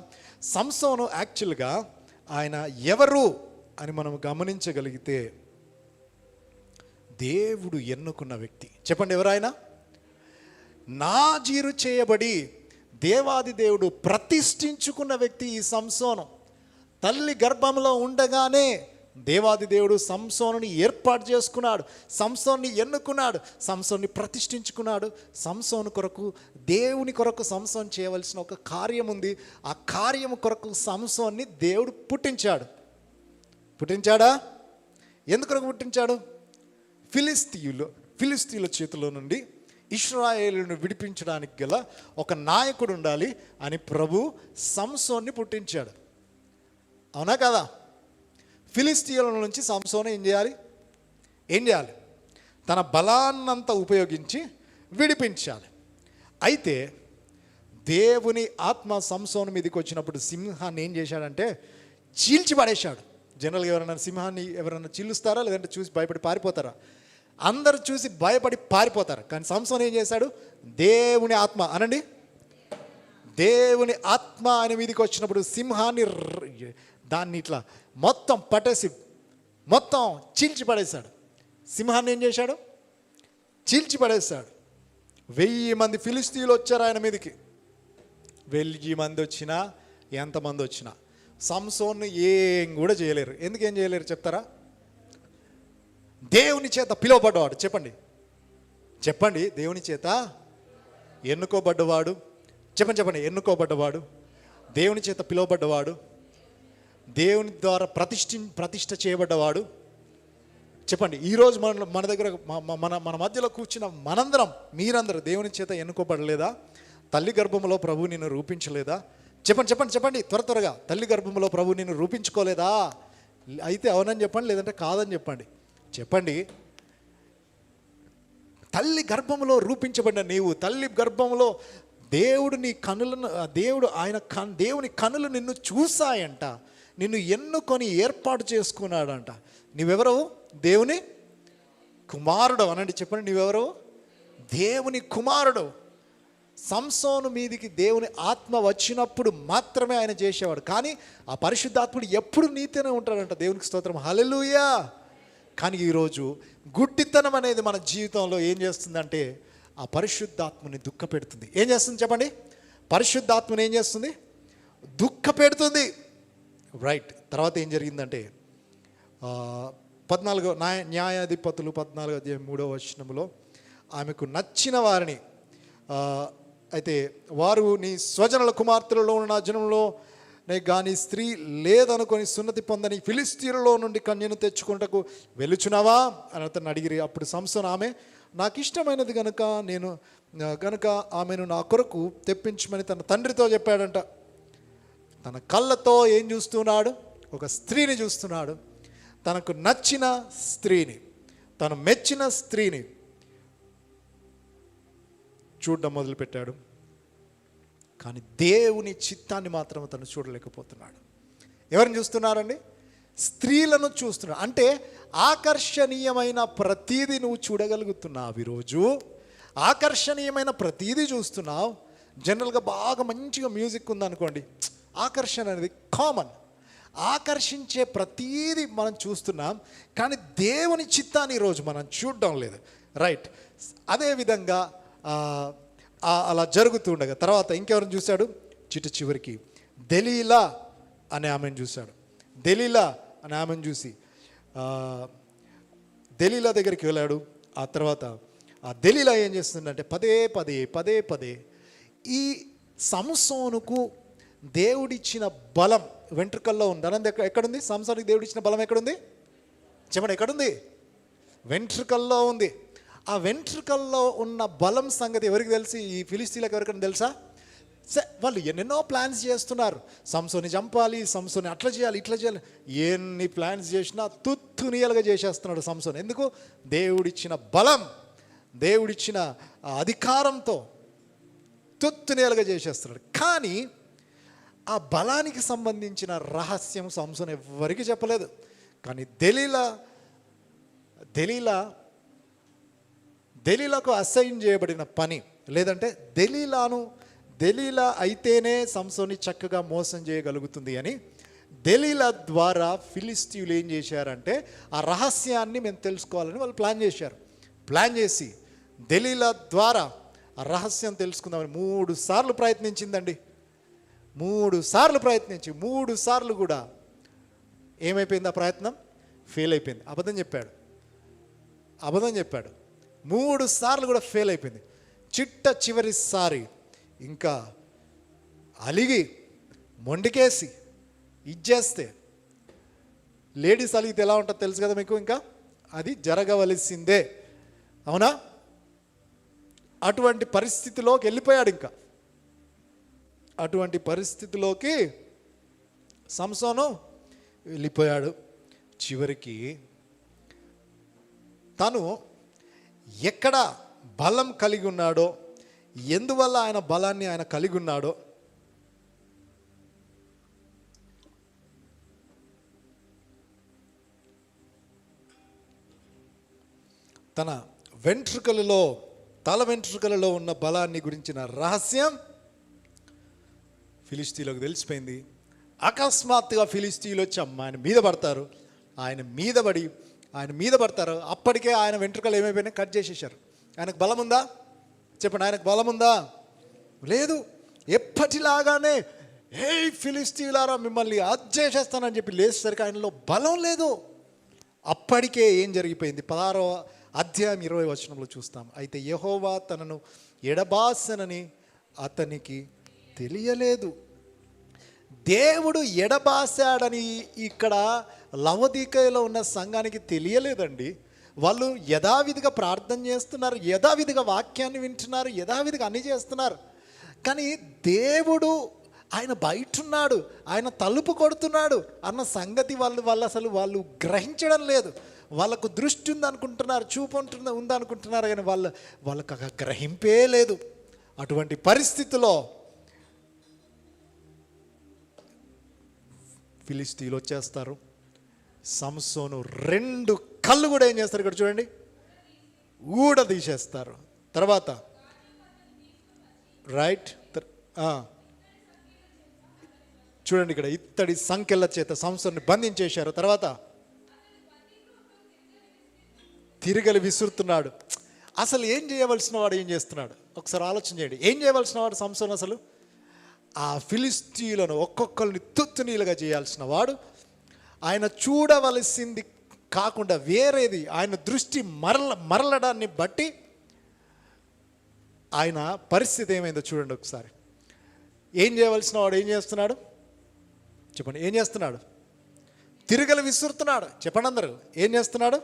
సంసోను యాక్చువల్గా ఆయన ఎవరు అని మనం గమనించగలిగితే దేవుడు ఎన్నుకున్న వ్యక్తి. చెప్పండి, ఎవరు ఆయన? నాజీరు చేయబడి దేవాది దేవుడు ప్రతిష్ఠించుకున్న వ్యక్తి ఈ సంసోను. తల్లి గర్భంలో ఉండగానే దేవాది దేవుడు సంసోనుని ఏర్పాటు చేసుకున్నాడు, సంసోన్ని ఎన్నుకున్నాడు, సంసోన్ని ప్రతిష్ఠించుకున్నాడు. సంసోను కొరకు, దేవుని కొరకు సంసోన్ చేయవలసిన ఒక కార్యం ఉంది. ఆ కార్యం కొరకు సంసోన్ని దేవుడు పుట్టించాడా? ఎందుకొరకు పుట్టించాడు? ఫిలిస్తీయుల చేతిలో నుండి ఇశ్రాయేలును విడిపించడానికి గల ఒక నాయకుడు ఉండాలి అని ప్రభు సంసోన్ని పుట్టించాడు. అవునా కదా? ఫిలిస్తీయుల నుంచి సంసోను ఏం చేయాలి? తన బలాన్నంతా ఉపయోగించి విడిపించాలి. అయితే దేవుని ఆత్మ సంసోను మీదకి వచ్చినప్పుడు సింహాన్ని ఏం చేశాడంటే చీల్చి పడేశాడు. జనరల్గా ఎవరైనా చీలుస్తారా? లేదంటే చూసి భయపడి పారిపోతారా? అందరూ చూసి భయపడి పారిపోతారు. కానీ సంసోను ఏం చేశాడు? దేవుని ఆత్మ అనండి, దేవుని ఆత్మ ఆయన మీదకి వచ్చినప్పుడు సింహాన్ని దాన్ని ఇట్లా మొత్తం పట్టేసి మొత్తం చీల్చి పడేశాడు. సింహాన్ని ఏం చేశాడు? చీల్చి పడేశాడు. 1000 మంది ఫిలిస్తీయులు వచ్చారు ఆయన మీదకి. 1000 మంది వచ్చినా, ఎంతమంది వచ్చినా సంసోన్ని ఏం కూడా చేయలేరు. ఎందుకేం చేయలేరు చెప్తారా? దేవుని చేత పిలువబడ్డవాడు. చెప్పండి, దేవుని చేత ఎన్నుకోబడ్డవాడు. చెప్పండి, ఎన్నుకోబడ్డవాడు, దేవుని చేత పిలువబడ్డవాడు, దేవుని ద్వారా ప్రతిష్ఠ చేయబడ్డవాడు. చెప్పండి, ఈరోజు మన దగ్గర మన మధ్యలో కూర్చున్న మనందరం, మీరందరూ దేవుని చేత ఎన్నుకోబడలేదా? తల్లి గర్భంలో ప్రభు నిన్ను రూపించలేదా? చెప్పండి త్వరగా. తల్లి గర్భంలో ప్రభు నిన్ను రూపించుకోలేదా? అయితే అవునని చెప్పండి, లేదంటే కాదని చెప్పండి. తల్లి గర్భంలో రూపించబడిన నీవు, తల్లి గర్భంలో దేవుని కనులు నిన్ను చూసాయంట, నిన్ను ఎన్నుకొని ఏర్పాటు చేసుకున్నాడంట. నీవెవరో? దేవుని కుమారుడు అనండి. చెప్పండి, నీవెవరో? దేవుని కుమారుడు. సంసోను మీదికి దేవుని ఆత్మ వచ్చినప్పుడు మాత్రమే ఆయన చేసేవాడు. కానీ ఆ పరిశుద్ధాత్ముడు ఎప్పుడు నీతోనే ఉంటాడంట. దేవునికి స్తోత్రం, హల్లెలూయా. కానీ ఈరోజు గుడ్డితనం అనేది మన జీవితంలో ఏం చేస్తుందంటే ఆ పరిశుద్ధాత్మని దుఃఖపెడుతుంది. ఏం చేస్తుంది చెప్పండి? పరిశుద్ధాత్మని ఏం చేస్తుంది? దుఃఖపెడుతుంది. రైట్. తర్వాత ఏం జరిగిందంటే 14 న్యాయాధిపతులు 14:3 ఆమెకు నచ్చిన వారిని, అయితే వారు నీ స్వజనుల కుమార్తెలలో ఉన్న జనంలో కానీ స్త్రీ లేదనుకొని సున్నతి పొందని ఫిలిస్తీయులలో నుండి కన్యను తెచ్చుకుంటకు వెలుచున్నావా అని అతను అడిగిరి. అప్పుడు సంసోను ఆమె నాకు ఇష్టమైనది గనుక ఆమెను నా కొరకు తెప్పించమని తన తండ్రితో చెప్పాడంట. తన కళ్ళతో ఏం చూస్తున్నాడు? ఒక స్త్రీని చూస్తున్నాడు. తనకు నచ్చిన స్త్రీని, తను మెచ్చిన స్త్రీని చూడడం మొదలుపెట్టాడు. కానీ దేవుని చిత్తాన్ని మాత్రం తను చూడలేకపోతున్నాడు. ఎవరిని చూస్తున్నారండి? స్త్రీలను చూస్తున్నాడు. అంటే ఆకర్షణీయమైన ప్రతీది నువ్వు చూడగలుగుతున్నావు. ఈరోజు ఆకర్షణీయమైన ప్రతీది చూస్తున్నావు. జనరల్గా బాగా మంచిగా మ్యూజిక్ ఉందనుకోండి, ఆకర్షణ అనేది కామన్. ఆకర్షించే ప్రతీది మనం చూస్తున్నాం, కానీ దేవుని చిత్తాన్ని ఈరోజు మనం చూడడం లేదు. రైట్. అదేవిధంగా అలా జరుగుతూ ఉండగా తర్వాత ఇంకెవరిని చూశాడు? చివరికి దెలీలా అనే ఆమెను చూశాడు. దెలీలా అనే ఆమెను చూసి దెలీలా దగ్గరికి వెళ్ళాడు. ఆ తర్వాత ఆ దెలీలా ఏం చేస్తుందంటే పదే పదే ఈ సంసోనుకు దేవుడిచ్చిన బలం వెంట్రుకల్లో ఉంది. అనంది ఎక్కడుంది? సంసోనుకి దేవుడిచ్చిన బలం ఎక్కడుంది? చెప్పండి, ఎక్కడుంది? వెంట్రుకల్లో ఉంది. ఆ వెంట్రుకల్లో ఉన్న బలం సంగతి ఎవరికి తెలిసి? ఈ ఫిలిస్తీన్లకు ఎవరికైనా తెలుసా? వాళ్ళు ఎన్నెన్నో ప్లాన్స్ చేస్తున్నారు. సంసోని చంపాలి, సంసోని అట్లా చేయాలి, ఇట్లా చేయాలి. ఎన్ని ప్లాన్స్ చేసినా తుత్తునియలుగా చేసేస్తున్నాడు సంసోన్. ఎందుకు? దేవుడిచ్చిన బలం, దేవుడిచ్చిన అధికారంతో తుత్తునియలుగా చేసేస్తున్నాడు. కానీ ఆ బలానికి సంబంధించిన రహస్యం సంసోన్ ఎవరికి చెప్పలేదు. కానీ దెలీలాకు అసైన్ చేయబడిన పని, లేదంటే దెలీలా అయితేనే సంసోన్ని చక్కగా మోసం చేయగలుగుతుంది అని దెలీలా ద్వారా ఫిలిస్తీయులు ఏం చేశారంటే ఆ రహస్యాన్ని మేము తెలుసుకోవాలని వాళ్ళు ప్లాన్ చేసి దెలీలా ద్వారా ఆ రహస్యం తెలుసుకుందామని 3 సార్లు ప్రయత్నించిందండి. 3 సార్లు ప్రయత్నించి 3 సార్లు కూడా ఏమైపోయింది? ఆ ప్రయత్నం ఫెయిల్ అయిపోయింది. అబద్ధం చెప్పాడు. 3 సార్లు కూడా ఫెయిల్ అయిపోయింది. చివరిసారి ఇంకా అలిగి మొండికేసి ఇచ్చేస్తే, లేడీస్ అలిగితే ఎలా ఉంటుందో తెలుసు కదా మీకు, ఇంకా అది జరగవలసిందే, అవునా? అటువంటి పరిస్థితిలోకి వెళ్ళిపోయాడు. ఇంకా అటువంటి పరిస్థితిలోకి సంసోను వెళ్ళిపోయాడు. చివరికి తను ఎక్కడ బలం కలిగి ఉన్నాడో, ఎందువల్ల ఆయన బలాన్ని ఆయన కలిగి ఉన్నాడో, తన తల వెంట్రుకలలో ఉన్న బలాన్ని గురించిన రహస్యం ఫిలిస్తీయులకు తెలిసిపోయింది. అకస్మాత్తుగా ఫిలిస్తీయులు వచ్చి ఆయన మీద పడతారు. అప్పటికే ఆయన వెంట్రుకలు ఏమైపోయినాయి? కట్ చేసేసారు. ఆయనకు బలం ఉందా? చెప్పండి, ఆయనకు బలం ఉందా? లేదు. ఎప్పటిలాగానే హే ఫిలిస్తీయులారా మిమ్మల్ని చేసేస్తానని చెప్పి లేచేసరికి ఆయనలో బలం లేదు. అప్పటికే ఏం జరిగిపోయింది? 16వ అధ్యాయం 20వ వచనంలో చూస్తాం. అయితే యెహోవా తనను ఎడబాసనని అతనికి తెలియలేదు. దేవుడు ఎడబాసాడని ఇక్కడ లవోదికయలో ఉన్న సంఘానికి తెలియలేదండి. వాళ్ళు యథావిధిగా ప్రార్థన చేస్తున్నారు, యథావిధిగా వాక్యాన్ని వింటున్నారు, యథావిధిగా అన్నీ చేస్తున్నారు. కానీ దేవుడు ఆయన బయటున్నాడు, ఆయన తలుపు కొడుతున్నాడు అన్న సంగతి వాళ్ళు గ్రహించడం లేదు. వాళ్ళకు దృష్టి ఉందనుకుంటున్నారు, చూపు ఉందనుకుంటున్నారు, కానీ వాళ్ళకు గ్రహింపే లేదు. అటువంటి పరిస్థితిలో ఫిలిస్తీయులు వచ్చేస్తారు. సంసోను 2 కళ్ళు కూడా ఏం చేస్తారు? ఇక్కడ చూడండి, తీసేస్తారు. తర్వాత రైట్, చూడండి ఇక్కడ ఇత్తడి సంకెళ్ళ చేత సంసోన్ని బంధించేశారు. తర్వాత తిరగలి విసురుతున్నాడు. అసలు ఏం చేయవలసిన వాడు ఏం చేస్తున్నాడు? ఒకసారి ఆలోచన చేయండి. ఏం చేయవలసిన వాడు సంసోన్? అసలు ఆ ఫిలిస్తీయులను ఒక్కొక్కరిని తుత్తునీలుగా చేయాల్సిన వాడు. ఆయన చూడవలసింది కాకుండా వేరేది ఆయన దృష్టి మరలడాన్ని బట్టి ఆయన పరిస్థితి ఏమైందో చూడండి ఒకసారి. ఏం చేయవలసిన వాడు ఏం చేస్తున్నాడు? చెప్పండి, ఏం చేస్తున్నాడు? తిరగలి విసురుతున్నాడు. చెప్పండి అందరూ, ఏం చేస్తున్నాడు?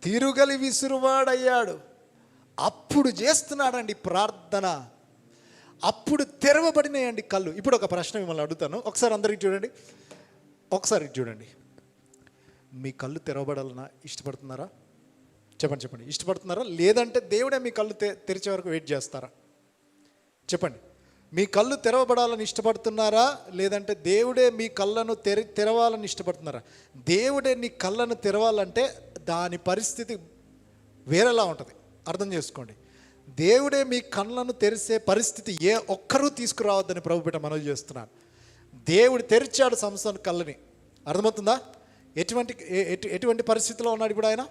తిరుగలి విసురువాడయ్యాడు. అప్పుడు చేస్తున్నాడండి ప్రార్థన, అప్పుడు తెరవబడినాయండి కళ్ళు. ఇప్పుడు ఒక ప్రశ్న మిమ్మల్ని అడుగుతాను, ఒకసారి అందరికి చూడండి, ఒకసారి చూడండి. మీ కళ్ళు తెరవబడాలన్నా ఇష్టపడుతున్నారా? చెప్పండి చెప్పండి, ఇష్టపడుతున్నారా? లేదంటే దేవుడే మీ కళ్ళు తెరిచే వరకు వెయిట్ చేస్తారా? చెప్పండి. మీ కళ్ళు తెరవబడాలని ఇష్టపడుతున్నారా? లేదంటే దేవుడే మీ కళ్ళను తెరవాలని ఇష్టపడుతున్నారా? దేవుడే నీ కళ్ళను తెరవాలంటే దాని పరిస్థితి వేరేలా ఉంటుంది, అర్థం చేసుకోండి. దేవుడే మీ కళ్ళను తెరిసే పరిస్థితి ఏ ఒక్కరూ తీసుకురావద్దని ప్రభుపేట మనవి చేస్తున్నాను. దేవుడు తెరిచాడు సంసోను కళ్ళని, అర్థమవుతుందా? ఎటువంటి పరిస్థితిలో ఉన్నాడు ఇప్పుడు ఆయన?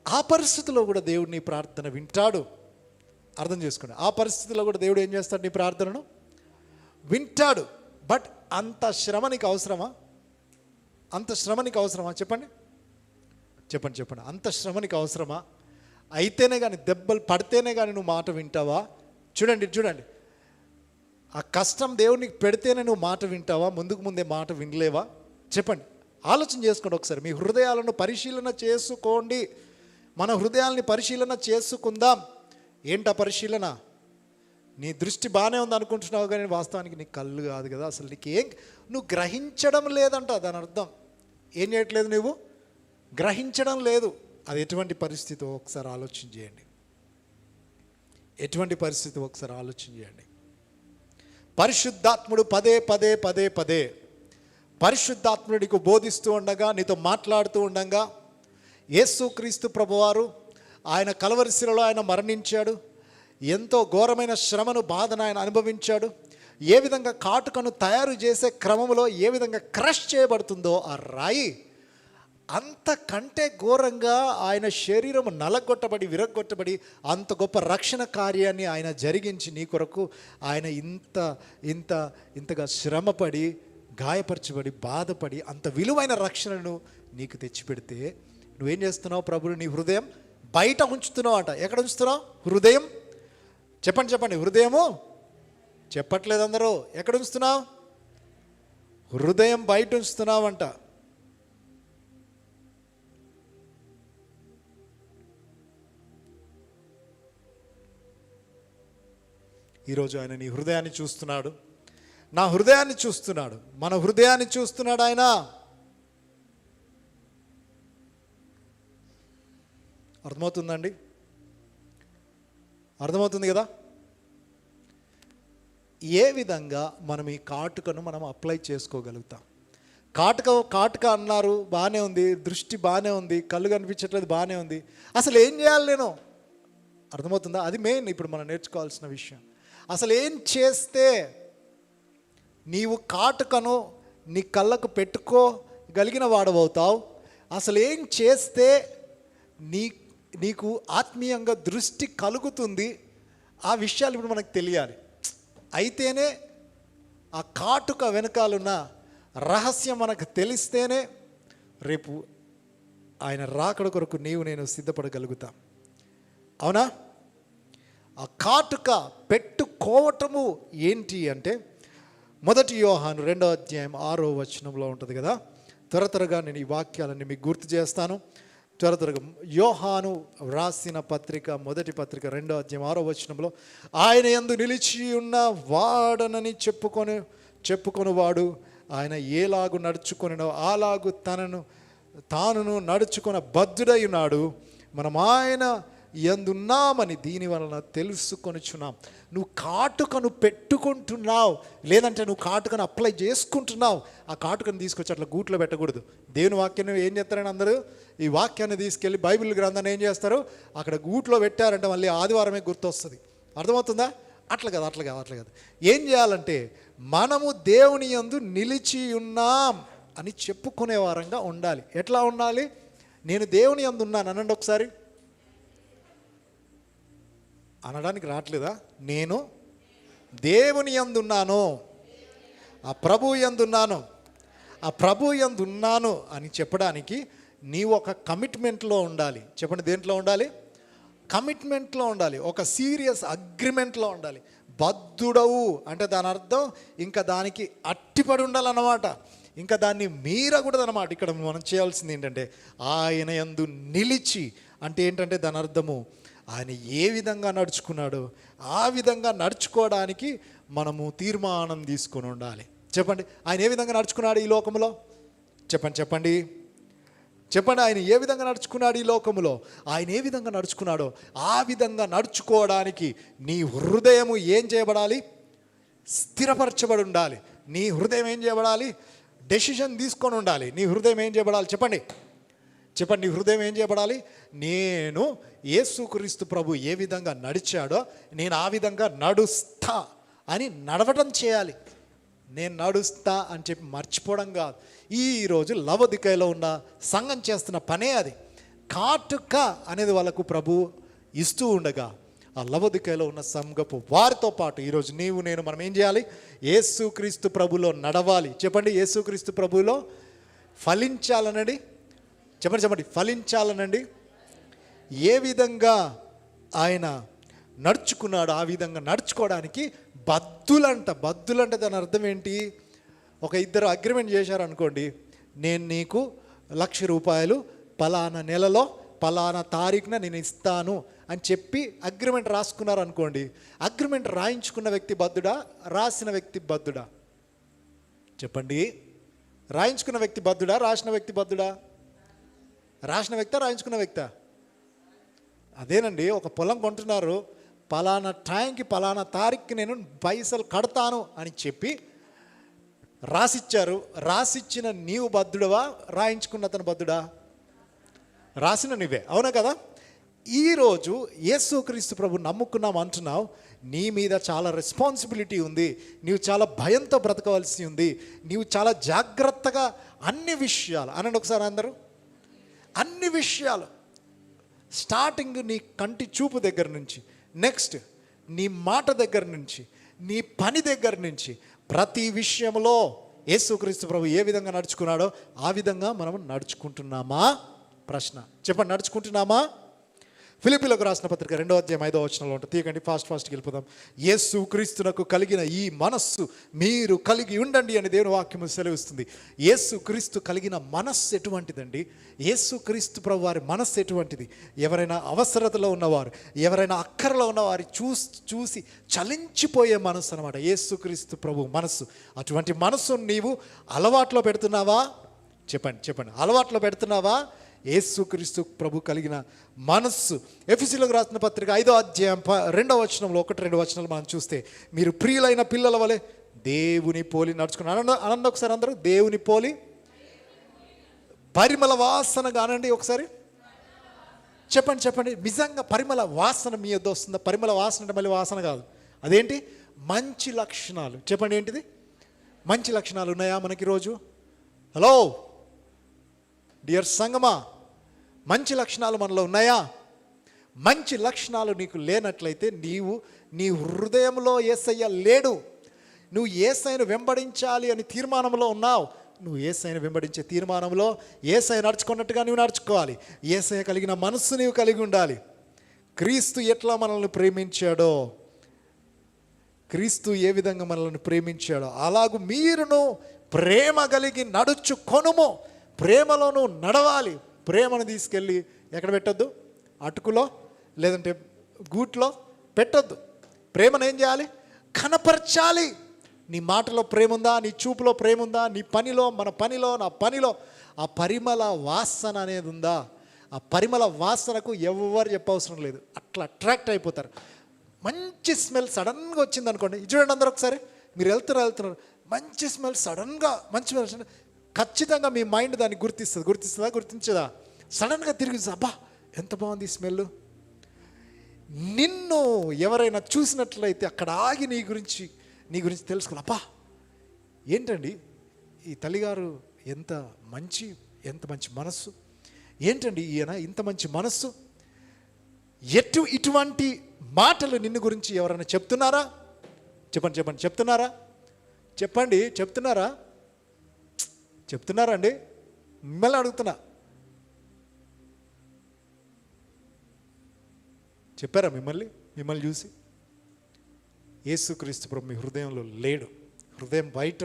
ఆ పరిస్థితిలో కూడా దేవుడు నీ ప్రార్థన వింటాడు, అర్థం చేసుకోండి. ఆ పరిస్థితిలో కూడా దేవుడు ఏం చేస్తాడు? నీ ప్రార్థనను వింటాడు. బట్ అంత శ్రమ నీకు అవసరమా? అంత శ్రమ నీకు అవసరమా? చెప్పండి చెప్పండి చెప్పండి, అంత శ్రమ నీకు అవసరమా? అయితేనే కానీ, దెబ్బలు పడితేనే కానీ నువ్వు మాట వింటావా? చూడండి చూడండి, ఆ కష్టం దేవునికి పెడితేనే నువ్వు మాట వింటావా? ముందుకు ముందే మాట వినలేవా? చెప్పండి, ఆలోచన చేసుకోండి ఒకసారి. మీ హృదయాలను పరిశీలన చేసుకోండి. మన హృదయాల్ని పరిశీలన చేసుకుందాం. ఏంటా పరిశీలన? నీ దృష్టి బాగానే ఉంది అనుకుంటున్నావు, కానీ వాస్తవానికి నీ కళ్ళు కాదు కదా. అసలు నీకేం, నువ్వు గ్రహించడం లేదంట. దాని అర్థం ఏం చేయట్లేదు, నువ్వు గ్రహించడం లేదు. అది ఎటువంటి పరిస్థితి ఒకసారి ఆలోచన చేయండి. ఎటువంటి పరిస్థితి ఒకసారి ఆలోచన చేయండి. పరిశుద్ధాత్ముడు పదే పదే పదే పదే పరిశుద్ధాత్ముడు నీకు బోధిస్తూ ఉండగా, నీతో మాట్లాడుతూ ఉండగా, యేసుక్రీస్తు ప్రభువారు ఆయన కలవరి శిలలో ఆయన మరణించాడు. ఎంతో ఘోరమైన శ్రమను, బాధను ఆయన అనుభవించాడు. ఏ విధంగా కాటుకను తయారు చేసే క్రమంలో ఏ విధంగా క్రష్ చేయబడుతుందో ఆ రాయి, అంతకంటే ఘోరంగా ఆయన శరీరం నలగొట్టబడి విరగొట్టబడి అంత గొప్ప రక్షణ కార్యాన్ని ఆయన జరిగించి నీ కొరకు ఆయన ఇంతగా శ్రమపడి, గాయపరచబడి, బాధపడి అంత విలువైన రక్షణను నీకు తెచ్చిపెడితే నువ్వేం చేస్తున్నావు? ప్రభువు నీ హృదయం బయట ఉంచుతున్నావు అంట. ఎక్కడ ఉంచుతున్నావు? హృదయం. చెప్పండి చెప్పండి, హృదయము చెప్పట్లేదు అందరూ. ఎక్కడ ఉంచుతున్నావు? హృదయం బయట ఉంచుతున్నావు అంట. ఈరోజు ఆయన నీ హృదయాన్ని చూస్తున్నాడు, నా హృదయాన్ని చూస్తున్నాడు, మన హృదయాన్ని చూస్తున్నాడు ఆయన. అర్థమవుతుందండి? అర్థమవుతుంది కదా? ఏ విధంగా మనం ఈ కాటుకను మనం అప్లై చేసుకోగలుగుతాం? కాటుక అన్నారు, బాగానే ఉంది, దృష్టి బాగానే ఉంది, కళ్ళు కనిపించట్లేదు, బాగానే ఉంది. అసలు ఏం చేయాలి నేను? అర్థమవుతుందా? అది మెయిన్ ఇప్పుడు మనం నేర్చుకోవాల్సిన విషయం. అసలు ఏం చేస్తే నీవు కాటుకను నీ కళ్ళకు పెట్టుకోగలిగిన వాడవవుతావు? అసలు ఏం చేస్తే నీకు ఆత్మీయంగా దృష్టి కలుగుతుంది? ఆ విషయాలు ఇప్పుడు మనకు తెలియాలి. అయితేనే ఆ కాటుక వెనకాలన్న రహస్యం మనకు తెలిస్తేనే రేపు ఆయన రాకడ కొరకు నేను సిద్ధపడగలుగుతాం. అవునా? ఆ కాటుక పెట్టుకోవటము ఏంటి అంటే, 1 యోహాను 2వ అధ్యాయం 6వ వచనంలో ఉంటుంది కదా. త్వరగా నేను ఈ వాక్యాలన్నీ మీకు గుర్తు చేస్తాను. త్వరగా యోహాను వ్రాసిన పత్రిక, మొదటి పత్రిక 2వ అధ్యాయం 6వ వచనంలో, ఆయన యందు నిలిచి ఉన్న వాడనని చెప్పుకొని వాడు ఆయన ఏలాగు నడుచుకొనినో అలాగు తానును నడుచుకొన బద్ధుడై ఉన్నాడు. మనం ఆయన ఎందున్నామని దీని వలన తెలుసుకొనిచున్నాం. నువ్వు కాటుకను పెట్టుకుంటున్నావు, లేదంటే నువ్వు కాటుకను అప్లై చేసుకుంటున్నావు. ఆ కాటుకను తీసుకొచ్చి అట్లా గూట్లో పెట్టకూడదు. దేవుని వాక్యాన్ని ఏం చేస్తారని అందరూ ఈ వాక్యాన్ని తీసుకెళ్ళి బైబిల్ గ్రంథాన్ని ఏం చేస్తారు? అక్కడ గూట్లో పెట్టారంటే మళ్ళీ ఆదివారమే గుర్తొస్తుంది. అర్థమవుతుందా? అట్లా కాదు. ఏం చేయాలంటే, మనము దేవుని యందు నిలిచి ఉన్నాం అని చెప్పుకునే వారంగా ఉండాలి. ఎట్లా ఉండాలి? నేను దేవుని యందు ఉన్నాను అనండి ఒకసారి. అనడానికి రావట్లేదా? నేను దేవుని యందున్నాను, ఆ ప్రభువు యందున్నాను, ఆ ప్రభువు యందున్నాను అని చెప్పడానికి నీవు ఒక కమిట్మెంట్లో ఉండాలి. చెప్పండి, దేంట్లో ఉండాలి? కమిట్మెంట్లో ఉండాలి, ఒక సీరియస్ అగ్రిమెంట్లో ఉండాలి. బద్ధుడవు అంటే దాని అర్థం ఇంకా దానికి అట్టిపడి ఉండాలన్నమాట. ఇంకా దాన్ని మీరకూడదు అన్నమాట. ఇక్కడ మనం చేయాల్సింది ఏంటంటే ఆయన యందు నిలిచి, అంటే ఏంటంటే దాని అర్థము ఆయన ఏ విధంగా నడుచుకున్నాడో ఆ విధంగా నడుచుకోవడానికి మనము తీర్మానం తీసుకొని ఉండాలి. చెప్పండి, ఆయన ఏ విధంగా నడుచుకున్నాడు ఈ లోకంలో? చెప్పండి ఆయన ఏ విధంగా నడుచుకున్నాడు ఈ లోకములో? ఆయన ఏ విధంగా నడుచుకున్నాడో ఆ విధంగా నడుచుకోవడానికి నీ హృదయము ఏం చేయబడాలి? స్థిరపరచబడి ఉండాలి. నీ హృదయం ఏం చేయబడాలి? డెసిషన్ తీసుకొని ఉండాలి. నీ హృదయం ఏం చేయబడాలి? చెప్పండి, నీ హృదయం ఏం చేయబడాలి? నేను యేసుక్రీస్తు ప్రభు ఏ విధంగా నడిచాడో నేను ఆ విధంగా నడుస్తా అని నడవటం చేయాలి. నేను నడుస్తా అని చెప్పి మర్చిపోవడం కాదు. ఈరోజు లవోదికయలో ఉన్న సంఘం చేస్తున్న పనే అది. కాటుక అనేది వాళ్ళకు ప్రభు ఇస్తూ ఉండగా ఆ లవోదికయలో ఉన్న సంఘపు వారితో పాటు ఈరోజు నీవు నేను మనం ఏం చేయాలి? యేసుక్రీస్తు ప్రభులో నడవాలి. చెప్పండి, యేసుక్రీస్తు ప్రభులో ఫలించాలనండి. చెప్పండి, ఫలించాలనండి. ఏ విధంగా ఆయన నడుచుకున్నాడు ఆ విధంగా నడుచుకోవడానికి బద్దులంటే దాని అర్థం ఏంటి? ఒక ఇద్దరు అగ్రిమెంట్ చేశారనుకోండి, నేను నీకు 1,00,000 రూపాయలు పలానా నెలలో పలానా తారీఖున నేను ఇస్తాను అని చెప్పి అగ్రిమెంట్ రాసుకున్నారు అనుకోండి. అగ్రిమెంట్ రాయించుకున్న వ్యక్తి బద్దుడా, రాసిన వ్యక్తి బద్దుడా? చెప్పండి, రాయించుకున్న వ్యక్తి బద్దుడా, రాసిన వ్యక్తి బద్దుడా? రాసిన వ్యక్తా, రాయించుకున్న వ్యక్తా? అదేనండి, ఒక పొలం కొంటున్నారు, పలానా టైంకి పలానా తారీఖుకి నేను పైసలు కడతాను అని చెప్పి రాసిచ్చారు. రాసిచ్చిన నీవు బద్దుడవా, రాయించుకున్న అతను బద్దుడా? రాసిన నువ్వే, అవునా కదా? ఈరోజు యేసుక్రీస్తు ప్రభు నమ్ముకున్నాం అంటున్నావు, నీ మీద చాలా రెస్పాన్సిబిలిటీ ఉంది. నీవు చాలా భయంతో బ్రతకవలసి ఉంది. నీవు చాలా జాగ్రత్తగా అన్ని విషయాలు అనండి ఒకసారి అందరూ, అన్ని విషయాలు స్టార్టింగ్ నీ కంటి చూపు దగ్గర నుంచి, నెక్స్ట్ నీ మాట దగ్గర నుంచి, నీ పని దగ్గర నుంచి, ప్రతి విషయంలో యేసుక్రీస్తు ప్రభు ఏ విధంగా నడుచుకున్నాడో ఆ విధంగా మనం నడుచుకుంటున్నామా? ప్రశ్న. చెప్పండి, నడుచుకుంటున్నామా? ఫిలిప్పీలకు రాసిన పత్రిక 2వ అధ్యాయం 5వ వచనంలో ఉంటుంది. తీయకండి, ఫాస్ట్కి వెళ్ళిపోదాం. యేసుక్రీస్తునకు కలిగిన ఈ మనస్సు మీరు కలిగి ఉండండి అని దేవుని వాక్యము సెలవిస్తుంది. యేసుక్రీస్తు కలిగిన మనస్సు ఎటువంటిదండి? యేసుక్రీస్తు ప్రభు వారి మనస్సు ఎటువంటిది? ఎవరైనా అవసరతలో ఉన్నవారు, ఎవరైనా అక్కరలో ఉన్నవారు చూసి చలించిపోయే మనస్సు అనమాట యేసుక్రీస్తు ప్రభు మనస్సు. అటువంటి మనస్సును నీవు అలవాట్లో పెడుతున్నావా? చెప్పండి, అలవాట్లో పెడుతున్నావా? యేసుక్రీస్తు ప్రభు కలిగిన మనస్సు. ఎఫెసీయులకు రాసిన పత్రిక 5వ అధ్యాయం 2వ వచనంలో 1-2 వచనాలు మనం చూస్తే, మీరు ప్రియులైన పిల్లల వలె దేవుని పోలి నడుచుకున్నారు. అనండి ఒకసారి అందరూ, దేవుని పోలి పరిమళ వాసనగా అనండి ఒకసారి. చెప్పండి, నిజంగా పరిమళ వాసన మీ యొద్ద వస్తుందా? పరిమళ వాసన అంటే మళ్ళీ వాసన కాదు, అదేంటి? మంచి లక్షణాలు. చెప్పండి, ఏంటిది? మంచి లక్షణాలు ఉన్నాయా మనకి ఈరోజు? హలో డియర్ సంగమా, మంచి లక్షణాలు మనలో ఉన్నాయా? మంచి లక్షణాలు నీకు లేనట్లయితే నీ హృదయంలో యేసయ్య లేడు. నువ్వు యేసయ్యను వెంబడించాలి అని తీర్మానంలో ఉన్నావు. నువ్వు యేసయ్యను వెంబడించే తీర్మానంలో యేసయ్య నడుచుకున్నట్టుగా నువ్వు నడుచుకోవాలి. యేసయ్య కలిగిన మనస్సు నీవు కలిగి ఉండాలి. క్రీస్తు ఎట్లా మనల్ని ప్రేమించాడో, క్రీస్తు ఏ విధంగా మనల్ని ప్రేమించాడో అలాగూ మీరును ప్రేమ కలిగి నడుచుకొనుము. ప్రేమలోనూ నడవాలి. ప్రేమను తీసుకెళ్ళి ఎక్కడ పెట్టొద్దు? అటుకులో లేదంటే గూట్లో పెట్టొద్దు. ప్రేమను ఏం చేయాలి? కనపరచాలి. నీ మాటలో ప్రేమ ఉందా? నీ చూపులో ప్రేమ ఉందా? నీ పనిలో, నా పనిలో ఆ పరిమళ వాసన అనేది ఉందా? ఆ పరిమళ వాసనకు ఎవరు చెప్పవసరం లేదు, అట్లా అట్రాక్ట్ అయిపోతారు. మంచి స్మెల్ సడన్గా వచ్చింది అనుకోండి, చూడండి అందరూ ఒకసారి, మీరు వెళ్తున్నారు, మంచి స్మెల్ సడన్గా, మంచి స్మెల్ ఖచ్చితంగా మీ మైండ్ దాన్ని గుర్తించదా? సడన్గా తిరిగి అబ్బా ఎంత బాగుంది ఈ స్మెల్. నిన్ను ఎవరైనా చూసినట్లయితే అక్కడ ఆగి నీ గురించి తెలుసుకోవాలి. అబ్బా ఏంటండి ఈ తల్లిగారు, ఎంత మంచి మనస్సు, ఏంటండి ఈయన ఇంత మంచి మనస్సు. ఇటువంటి మాటలు నిన్ను గురించి ఎవరైనా చెప్తున్నారా? చెప్పండి, చెప్తున్నారా అండి? మిమ్మల్ని అడుగుతున్నా, చెప్పారా మిమ్మల్ని చూసి? యేసుక్రీస్తు ప్రభు మీ హృదయంలో లేడు, హృదయం బయట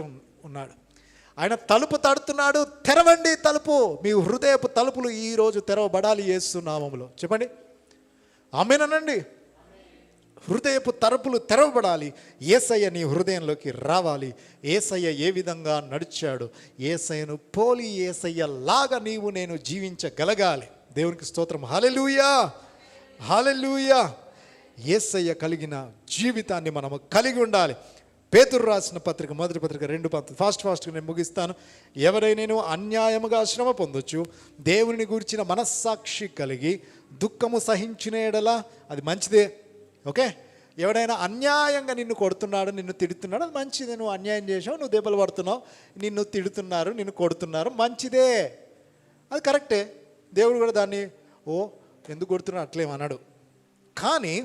ఉన్నాడు. ఆయన తలుపు తడుతున్నాడు, తెరవండి తలుపు. మీ హృదయపు తలుపులు ఈరోజు తెరవబడాలి యేసు నామములో. చెప్పండి ఆమేనండి. హృదయపు తలుపులు తెరవబడాలి. యేసయ్య నీ హృదయంలోకి రావాలి. యేసయ్య ఏ విధంగా నడిచాడు, యేసయ్యను పోలి యేసయ్య లాగా నీవు నేను జీవించగలగాలి. దేవునికి స్తోత్రం. హల్లెలూయా, హల్లెలూయా. యేసయ్య కలిగిన జీవితాన్ని మనము కలిగి ఉండాలి. పేతురు రాసిన పత్రిక, మొదటి పత్రిక 2 ఫాస్ట్గా నేను ముగిస్తాను. ఎవరైనా అన్యాయముగా శ్రమ పొందొచ్చు, దేవుని గురించిన మనస్సాక్షి కలిగి దుఃఖము సహించిన ఎడల అది మంచిదే. ఓకే, ఎవడైనా అన్యాయంగా నిన్ను కొడుతున్నాడు, నిన్ను తిడుతున్నాడు, అది మంచిదే. నువ్వు అన్యాయం చేసావు, నువ్వు దెబ్బలు పడుతున్నావు, నిన్ను తిడుతున్నారు, నిన్ను కొడుతున్నారు, మంచిదే, అది కరెక్టే. దేవుడు కూడా దాన్ని ఎందుకు కొడుతున్నాడు అట్లేమన్నాడు. కానీ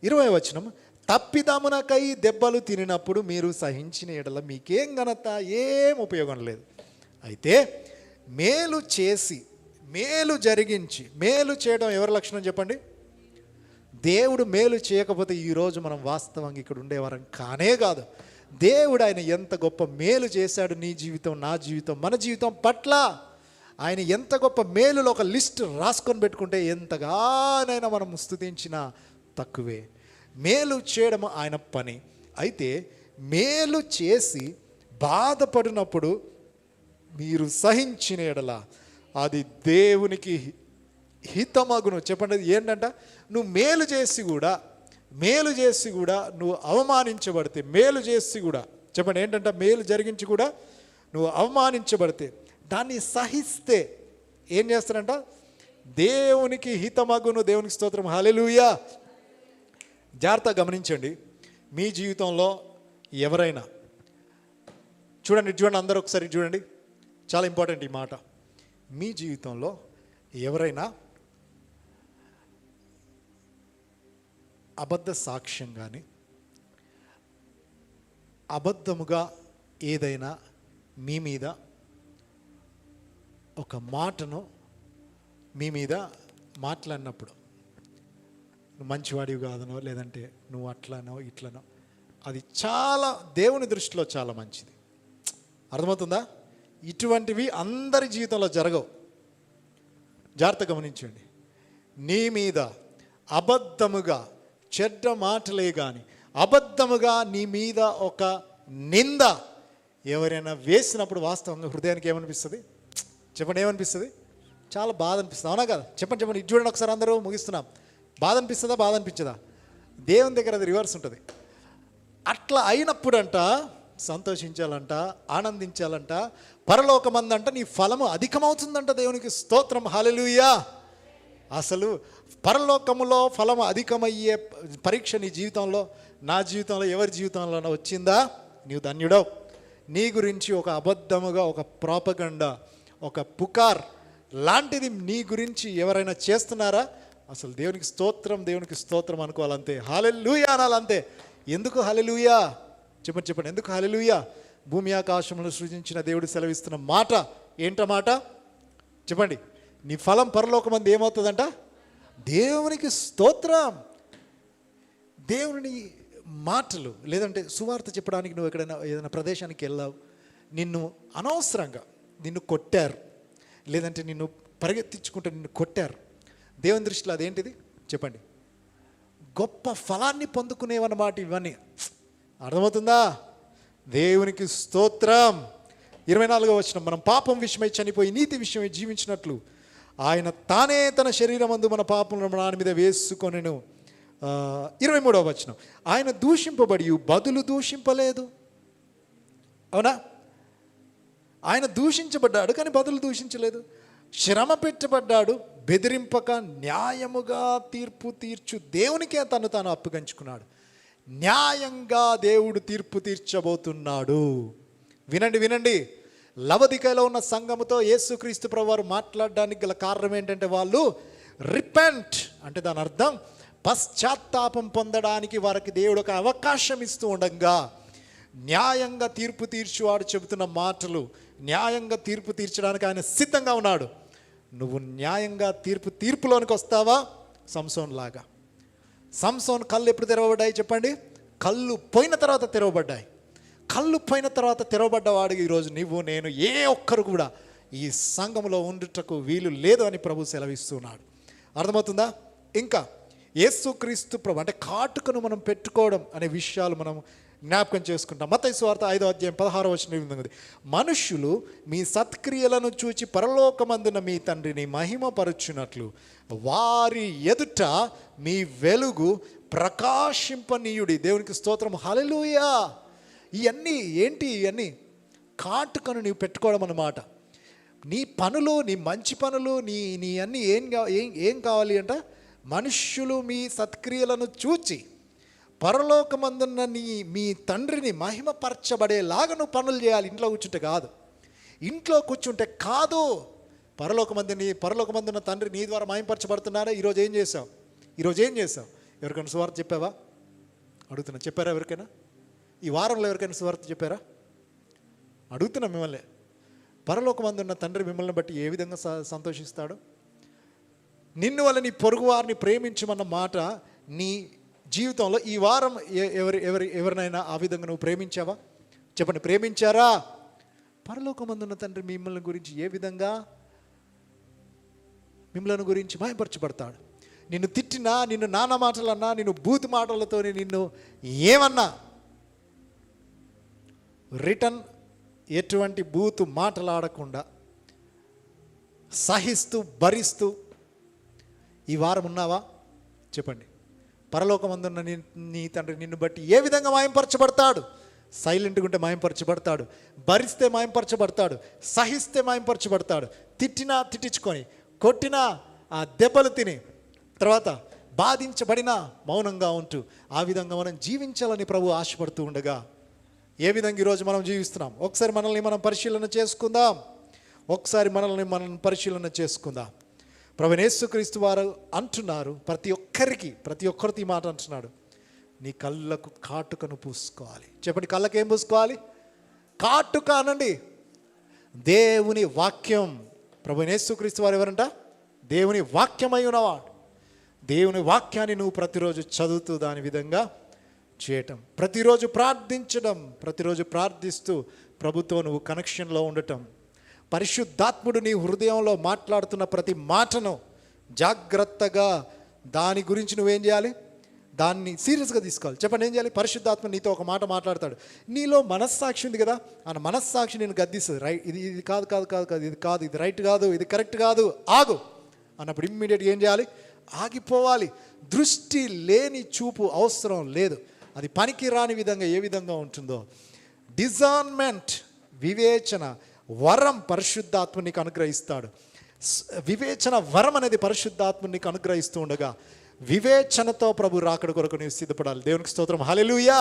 20వ వచనం, తప్పిదమునకై దెబ్బలు తినినప్పుడు మీరు సహించిన ఎడల మీకేం ఘనత, ఏం ఉపయోగం లేదు. అయితే మేలు చేసి మేలు జరిగించి, మేలు చేయడం ఎవరి లక్షణం చెప్పండి? దేవుడు మేలు చేయకపోతే ఈరోజు మనం వాస్తవంగా ఇక్కడ ఉండేవారం కానే కాదు. దేవుడు ఆయన ఎంత గొప్ప మేలు చేశాడు నీ జీవితం, నా జీవితం, మన జీవితం పట్ల. ఆయన ఎంత గొప్ప మేలులో ఒక లిస్ట్ రాసుకొని పెట్టుకుంటే ఎంతగానైనా మనం స్తుతించినా తక్కువే. మేలు చేయడం ఆయన పని. అయితే మేలు చేసి బాధపడినప్పుడు మీరు సహించిన ఎడల అది దేవునికి హితమగును. చెప్పండి ఏంటంట? నువ్వు మేలు చేసి కూడా నువ్వు అవమానించబడితే, మేలు చేసి కూడా చెప్పండి ఏంటంట? మేలు జరిగించి కూడా నువ్వు అవమానించబడితే దాన్ని సహిస్తే ఏం చేస్తారంట? దేవునికి హితమగును. దేవునికి స్తోత్రం. హల్లెలూయా. జాగ్రత్తగా గమనించండి. మీ జీవితంలో ఎవరైనా చూడండి, అందరూ ఒకసారి చూడండి, చాలా ఇంపార్టెంట్ ఈ మాట. మీ జీవితంలో ఎవరైనా అబద్ధ సాక్ష్యం కానీ, అబద్ధముగా ఏదైనా మీ మీద ఒక మాటను మీ మీద మాట్లాడినప్పుడు, నువ్వు మంచివాడివి కాదనో, లేదంటే నువ్వు అట్లనో ఇట్లనో, అది చాలా దేవుని దృష్టిలో చాలా మంచిది. అర్థమవుతుందా? ఇటువంటివి అందరి జీవితంలో జరగవు. జాగ్రత్త గమనించండి. నీ మీద అబద్ధముగా చెడ్డ మాటలే కానీ, అబద్ధముగా నీ మీద ఒక నింద ఎవరైనా వేసినప్పుడు వాస్తవంగా హృదయానికి ఏమనిపిస్తుంది? చెప్పండి, ఏమనిపిస్తుంది? చాలా బాధ అనిపిస్తుంది. అవునా కదా? చెప్పండి ఇది చూడండి ఒకసారి, అందరూ ముగిస్తున్నాం. బాధ అనిపిస్తుందా? బాధ అనిపించదా? దేవుని దగ్గర అది రివర్స్ ఉంటుంది. అట్లా అయినప్పుడంట సంతోషించాలంట, ఆనందించాలంట, పరలోకమందంట నీ ఫలము అధికమవుతుందంట. దేవునికి స్తోత్రం. హల్లెలూయా. అసలు పరలోకములో ఫలము అధికమయ్యే పరీక్ష నీ జీవితంలో, నా జీవితంలో, ఎవరి జీవితంలోనో వచ్చిందా? నీవు ధన్యుడవు. నీ గురించి ఒక అబద్ధముగా, ఒక ప్రాపగండా, ఒక పుకార్ లాంటిది నీ గురించి ఎవరైనా చేస్తున్నారా? అసలు దేవునికి స్తోత్రం, దేవునికి స్తోత్రం అనుకోవాలంతే. హల్లెలూయా అనాలంతే. ఎందుకు హల్లెలూయా? చెప్పండి ఎందుకు హల్లెలూయా? భూమి ఆకాశములను సృజించిన దేవుడు సెలవిస్తున్న మాట ఏంటమాట? చెప్పండి. నీ ఫలం పరలోకమందు ఏమవుతుందంట? దేవునికి స్తోత్రం. దేవుని మాటలు, లేదంటే సువార్త చెప్పడానికి నువ్వు ఎక్కడైనా ఏదైనా ప్రదేశానికి వెళ్ళావు, నిన్ను అనవసరంగా నిన్ను కొట్టారు, లేదంటే నిన్ను పరిగెత్తించుకుంటే నిన్ను కొట్టారు. దేవుని దృష్టిలో అదేంటిది? చెప్పండి. గొప్ప ఫలాన్ని పొందుకునేవన్నమాట ఇవన్నీ. అర్థమవుతుందా? దేవునికి స్తోత్రం. 24వ వచనం, మనం పాపం విషయమై చనిపోయి నీతి విషయమై జీవించినట్లు ఆయన తానే తన శరీరమందు మన పాపములను మన మీద వేసుకొనెను. 23వ వచనం, ఆయన దూషింపబడి బదులు దూషింపలేదు. అవునా? ఆయన దూషించబడ్డాడు కానీ బదులు దూషించలేదు. శ్రమ పెట్టబడ్డాడు, బెదిరింపక న్యాయముగా తీర్పు తీర్చు దేవునికే తాను అప్పగించుకున్నాడు. న్యాయంగా దేవుడు తీర్పు తీర్చబోతున్నాడు. వినండి. లవదికలో ఉన్న సంఘముతో యేసుక్రీస్తు ప్రభువారు మాట్లాడడానికి గల కారణం ఏంటంటే, వాళ్ళు రిపెంట్ అంటే దాని అర్థం పశ్చాత్తాపం పొందడానికి వారికి దేవుడు ఒక అవకాశం ఇస్తూ ఉండగా, న్యాయంగా తీర్పు తీర్చువాడు చెబుతున్న మాటలు, న్యాయంగా తీర్పు తీర్చడానికి ఆయన సిద్ధంగా ఉన్నాడు. నువ్వు న్యాయంగా తీర్పులోనికి వస్తావా? సంసోన్ లాగా. సంసోన్ కళ్ళు ఎప్పుడు తెరవబడ్డాయి చెప్పండి? కళ్ళు పోయిన తర్వాత తెరవబడ్డాయి. కళ్ళు పోయిన తర్వాత తెరవబడ్డవాడికి ఈరోజు నువ్వు నేను ఏ ఒక్కరు కూడా ఈ సంఘంలో ఉండుటకు వీలు లేదు అని ప్రభు సెలవిస్తున్నాడు. అర్థమవుతుందా? ఇంకా యేసుక్రీస్తు ప్రభు అంటే కాటుకను మనం పెట్టుకోవడం అనే విషయాలు మనం జ్ఞాపకం చేసుకుంటాం. మత్తయి సువార్త 5వ అధ్యాయం 16వ వచనం ఉంది, మనుష్యులు మీ సత్క్రియలను చూచి పరలోకమందున మీ తండ్రిని మహిమపరచునట్లు వారి ఎదుట మీ వెలుగు ప్రకాశింపనీయుడి. దేవునికి స్తోత్రం, హల్లెలూయా. ఇవన్నీ ఏంటి? ఇవన్నీ కాటుకను నీవు పెట్టుకోవడం అన్నమాట. నీ పనులు, నీ మంచి పనులు, నీ అన్నీ ఏం కావాలి అంట? మనుష్యులు మీ సత్క్రియలను చూచి పరలోకమందున్న మీ తండ్రిని మహిమపరచబడేలాగా నువ్వు పనులు చేయాలి. ఇంట్లో కూర్చుంటే కాదు, ఇంట్లో కూర్చుంటే కాదు. పరలోకమందున్న తండ్రి నీ ద్వారా మహిమపరచబడుతున్నారా? ఈరోజు ఏం చేసావు? ఎవరికైనా సువార్త చెప్పావా? అడుగుతున్నా, చెప్పారా ఎవరికైనా? ఈ వారంలో ఎవరికైనా సువార్త చెప్పారా? అడుగుతున్నా మిమ్మల్ని. పరలోకమందున్న తండ్రి మిమ్మల్ని బట్టి ఏ విధంగా సంతోషిస్తాడు? నిన్ను వల్ల నీ పొరుగు వారిని ప్రేమించమన్న మాట నీ జీవితంలో ఈ వారం ఎవరినైనా ఆ విధంగా నువ్వు ప్రేమించావా? చెప్పండి, ప్రేమించారా? పరలోకమందున్న తండ్రి మిమ్మల్ని గురించి ఏ విధంగా మిమ్మల్ని గురించి మహిమపరచబడతాడు? నిన్ను తిట్టినా, నిన్ను నానా మాటలన్నా, నిన్ను బూతు మాటలతో నిన్ను ఏమన్నా రిటర్న్ ఎటువంటి బూతు మాటలాడకుండా సహిస్తూ భరిస్తూ ఈ వారం ఉన్నావా? చెప్పండి. పరలోకమందున్న నీ తండ్రి నిన్ను బట్టి ఏ విధంగా మాయంపరచబడతాడు? సైలెంట్గా ఉంటే మాయంపరచబడతాడు, భరిస్తే మాయంపరచబడతాడు, సహిస్తే మాయంపరచబడతాడు. తిట్టినా తిట్టించుకొని, కొట్టినా ఆ దెబ్బలు తిని, తర్వాత బాధించబడినా మౌనంగా ఉంటూ ఆ విధంగా మనం జీవించాలని ప్రభు ఆశపడుతూ ఉండగా ఏ విధంగా ఈరోజు మనం జీవిస్తున్నాం? ఒకసారి మనల్ని మనం పరిశీలన చేసుకుందాం. ప్రభువైన యేసుక్రీస్తు వారు అంటున్నారు, ప్రతి ఒక్కరితో మాట అంటున్నాడు, నీ కళ్ళకు కాటుకను పూసుకోవాలి. చెప్పండి, కళ్ళకి ఏం పూసుకోవాలి? కాటుక అనండి. దేవుని వాక్యం. ప్రభువైన యేసుక్రీస్తు వారు ఎవరంట? దేవుని వాక్యమై ఉన్నవాడు. దేవుని వాక్యాన్ని నువ్వు ప్రతిరోజు చదువుతూ దాని విధంగా చేయటం, ప్రతిరోజు ప్రార్థించడం, ప్రతిరోజు ప్రార్థిస్తూ ప్రభుతో నువ్వు కనెక్షన్లో ఉండటం, పరిశుద్ధాత్ముడు నీ హృదయంలో మాట్లాడుతున్న ప్రతి మాటను జాగ్రత్తగా దాని గురించి నువ్వేం చేయాలి? దాన్ని సీరియస్గా తీసుకోవాలి. చెప్పండి, ఏం చేయాలి? పరిశుద్ధాత్మ నీతో ఒక మాట మాట్లాడతాడు. నీలో మనస్సాక్షి ఉంది కదా, ఆ మనస్సాక్షి నేను గద్దిస్తుంది. రైట్, ఇది కాదు, ఇది రైట్ కాదు, ఇది కరెక్ట్ కాదు, ఆగు అన్నప్పుడు ఇమ్మీడియట్గా ఏం చేయాలి? ఆగిపోవాలి. దృష్టి లేని చూపు అవసరం లేదు. అది పనికి రాని విధంగా ఏ విధంగా ఉంటుందో డిజర్న్మెంట్, వివేచన వరం పరిశుద్ధాత్మ నీకు అనుగ్రహిస్తాడు. వివేచన వరం అనేది పరిశుద్ధాత్మ నీకు అనుగ్రహిస్తూ ఉండగా వివేచనతో ప్రభు రాకడ కొరకు నీవు సిద్ధపడాలి. దేవునికి స్తోత్రం, హల్లెలూయా.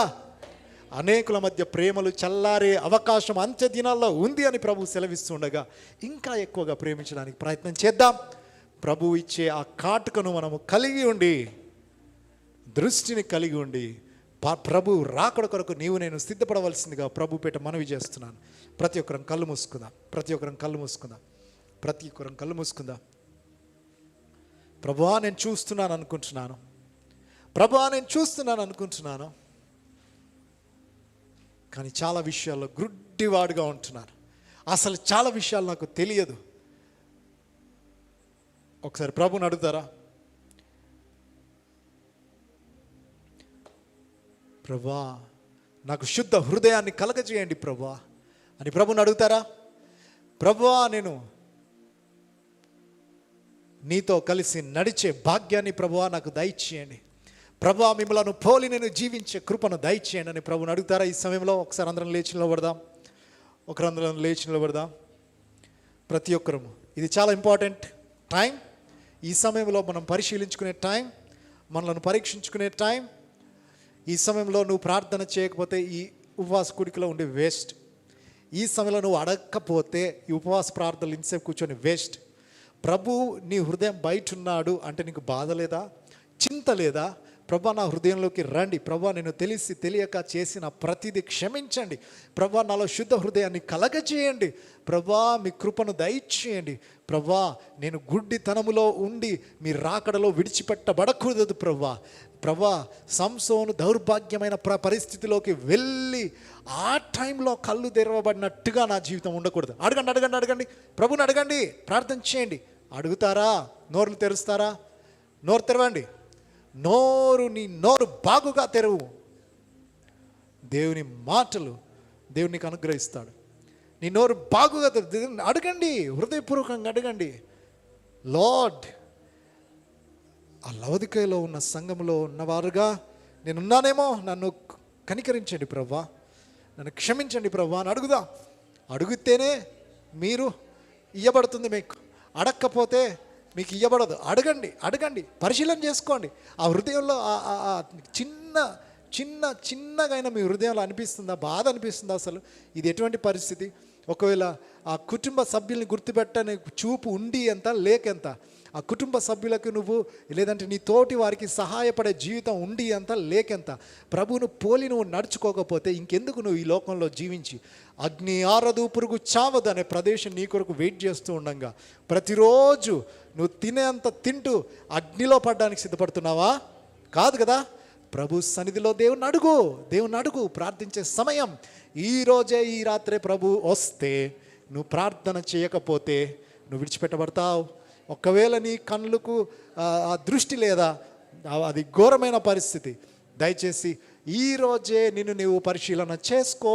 అనేకుల మధ్య ప్రేమలు చల్లారే అవకాశం అంత్య దినాల్లో ఉంది అని ప్రభు సెలవిస్తుండగా ఇంకా ఎక్కువగా ప్రేమించడానికి ప్రయత్నం చేద్దాం. ప్రభు ఇచ్చే ఆ కాటుకను మనము కలిగి ఉండి, దృష్టిని కలిగి ఉండి, ప్రభు రాకడ కొరకు నీవు నేను సిద్ధపడవలసిందిగా ప్రభు పేట మనవి చేస్తున్నాను. ప్రతి ఒక్కరం కళ్ళు మూసుకుందాం. ప్రభువా నేను చూస్తున్నాను అనుకుంటున్నాను, కానీ చాలా విషయాల్లో గుడ్డివాడుగా ఉంటున్నాను. అసలు చాలా విషయాలు నాకు తెలియదు. ఒకసారి ప్రభుని అడుగుతారా? ప్రభువా నాకు శుద్ధ హృదయాన్ని కలగజేయండి ప్రభువా అని ప్రభుని అడుగుతారా? ప్రభువా నేను నీతో కలిసి నడిచే భాగ్యాన్ని ప్రభువా నాకు దయచేయండి, ప్రభువా మిమ్మల్ని పోలి నేను జీవించే కృపను దయచేయండి అని ప్రభుని అడుగుతారా? ఈ సమయంలో ఒకసారి అందరం లేచి నిలబడదాం. ప్రతి ఒక్కరము, ఇది చాలా ఇంపార్టెంట్ టైం. ఈ సమయంలో మనం పరిశీలించుకునే టైం, మనల్ని పరీక్షించుకునే టైం. ఈ సమయంలో నువ్వు ప్రార్థన చేయకపోతే ఈ ఉపవాస కూడికలో ఉండే వేస్ట్. ఈ సమయంలో నువ్వు అడగకపోతే ఈ ఉపవాస ప్రార్థనలు ఇంతసేపు కూర్చొని వేస్ట్. ప్రభు నీ హృదయం బయట ఉన్నాడు అంటే నీకు బాధ లేదా, చింత లేదా? ప్రభా నా హృదయంలోకి రండి. ప్రభా నేను తెలిసి తెలియక చేసిన ప్రతిదీ క్షమించండి. ప్రభా నాలో శుద్ధ హృదయాన్ని కలగజేయండి. ప్రభా మీ కృపను దయచేయండి. ప్రభా నేను గుడ్డితనములో ఉండి మీ రాకడలో విడిచిపెట్టబడకూడదు ప్రభా. ప్రభా సంసోను దౌర్భాగ్యమైన పరిస్థితిలోకి వెళ్ళి ఆ టైంలో కళ్ళు తెరవబడినట్టుగా నా జీవితం ఉండకూడదు. అడగండి అడగండి అడగండి, ప్రభుని అడగండి, ప్రార్థన చేయండి. అడుగుతారా? నోరులు తెరుస్తారా? నోరు తెరవండి. నీ నోరు బాగుగా తెరువు. దేవుని మాటలు దేవుడు నీకు అనుగ్రహిస్తాడు. నీ నోరు బాగుగా అడగండి, హృదయపూర్వకంగా అడగండి. లార్డ్, ఆ లవదికలో ఉన్న సంఘంలో ఉన్నవారుగా నేనున్నానేమో, నన్ను కనికరించండి ప్రభా, నన్ను క్షమించండి ప్రభా అని అడుగుదా. అడిగితేనే మీరు ఇయ్యబడుతుంది. మీకు అడగకపోతే మీకు ఇయ్యబడదు. అడగండి అడగండి, పరిశీలన చేసుకోండి. ఆ హృదయంలో చిన్నగైనా మీ హృదయంలో అనిపిస్తుందా? బాధ అనిపిస్తుందా? అసలు ఇది ఎటువంటి పరిస్థితి? ఒకవేళ ఆ కుటుంబ సభ్యుల్ని గుర్తుపెట్టని చూపు ఉండి ఎంత లేకెంత, ఆ కుటుంబ సభ్యులకు నువ్వు లేదంటే నీ తోటి వారికి సహాయపడే జీవితం ఉండి ఎంత లేకెంత, ప్రభువును పోలి నువ్వు నడుచుకోకపోతే ఇంకెందుకు నువ్వు ఈ లోకంలో జీవించి? అగ్ని ఆరదు పురుగు చావదు అనే ప్రదేశం నీ కొరకు వెయిట్ చేస్తూ ఉండగా ప్రతిరోజు నువ్వు తినేంత తింటూ అగ్నిలో పడడానికి సిద్ధపడుతున్నావా? కాదు కదా. ప్రభు సన్నిధిలో దేవుని అడుగు. ప్రార్థించే సమయం ఈరోజే, ఈ రాత్రే ప్రభు వస్తే నువ్వు ప్రార్థన చేయకపోతే నువ్వు విడిచిపెట్టబడతావు. ఒకవేళ నీ కళ్ళకు ఆ దృష్టి లేదా, అది ఘోరమైన పరిస్థితి. దయచేసి ఈరోజే నిన్ను నీవు పరిశీలన చేసుకో,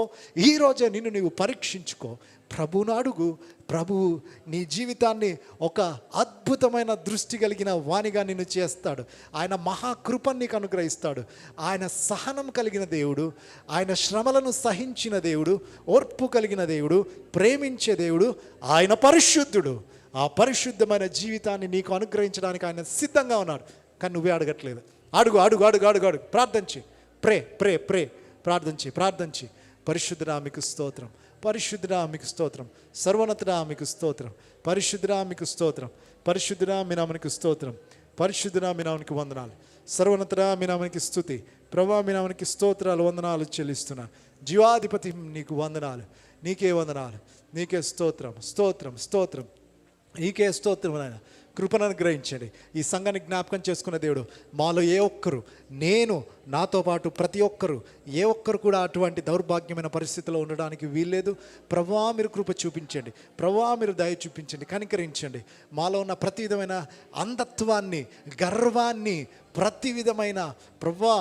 ఈరోజే నిన్ను నీవు పరీక్షించుకో. ప్రభువును అడుగు. ప్రభువు నీ జీవితాన్ని ఒక అద్భుతమైన దృష్టి కలిగిన వానిగా నిన్ను చేస్తాడు. ఆయన మహాకృపను నీకు అనుగ్రహిస్తాడు. ఆయన సహనం కలిగిన దేవుడు, ఆయన శ్రమలను సహించిన దేవుడు, ఓర్పు కలిగిన దేవుడు, ప్రేమించే దేవుడు, ఆయన పరిశుద్ధుడు. ఆ పరిశుద్ధమైన జీవితాన్ని నీకు అనుగ్రహించడానికి ఆయన సిద్ధంగా ఉన్నాడు. కానీ నువ్వే అడగట్లేదు. అడుగు అడుగు అడుగు అడుగు అడుగు, ప్రార్థించి, ప్రే ప్రార్థించి. పరిశుద్ధుడా మీకు స్తోత్రం, పరిశుద్ధుడా మీకు స్తోత్రం, సర్వోన్నతుడా మీకు స్తోత్రం, పరిశుద్ధుడా మీకు స్తోత్రం, పరిశుద్ధుడా మీ నామనికి స్తోత్రం, పరిశుద్ధుడా మీ నామనికి వందనాలు, సర్వోన్నతుడా మీ నామనికి స్తుతి. ప్రభా మీ నామనికి స్తోత్రాలు, వందనాలు చెల్లిస్తున్నా. జీవాధిపతి నీకు వందనాలు, నీకే వందనాలు, నీకే స్తోత్రం స్తోత్రం స్తోత్రం, నీకే స్తోత్రం. నాయన కృపను అనుగ్రహించండి. ఈ సంఘాన్ని జ్ఞాపకం చేసుకున్న దేవుడు, మాలో ఏ ఒక్కరు, నేను నాతో పాటు ప్రతి ఒక్కరు, ఏ ఒక్కరు కూడా అటువంటి దౌర్భాగ్యమైన పరిస్థితిలో ఉండడానికి వీల్లేదు. ప్రభువా మీరు కృప చూపించండి, ప్రభువా మీరు దయ చూపించండి, కనికరించండి. మాలో ఉన్న ప్రతి విధమైన అంధత్వాన్ని, గర్వాన్ని, ప్రతి విధమైన ప్రభువా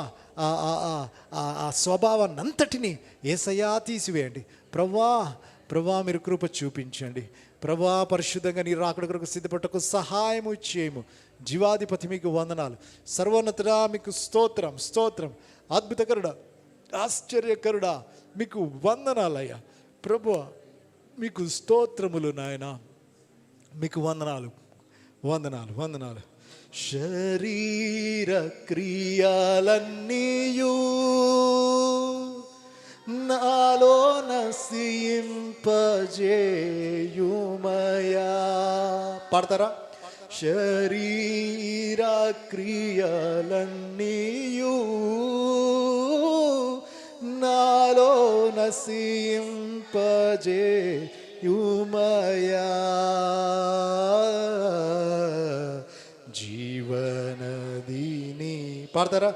ఆ స్వభావాన్ని అంతటినీ యేసయ్యా తీసివేయండి. ప్రభువా మీరు కృప చూపించండి. ప్రభా పరిశుద్ధంగా నీ రాకడ కొరకు సిద్ధపడటకు సహాయము చేయము. జీవాధిపతి మీకు వందనాలు, సర్వోన్నతుడా మీకు స్తోత్రం స్తోత్రం, అద్భుతకరుడా, ఆశ్చర్యకరుడా మీకు వందనాలయ్యా. ప్రభువా మీకు స్తోత్రములు నాయన, మీకు వందనాలు వందనాలు వందనాలు. శరీర క్రియలన్నీయు నాలో నసింపజేయుమయా. పాడతారా? శరీర క్రియలన్నీయు నాలో నసింపజేయుమయా. జీవనదిని పాడతారా?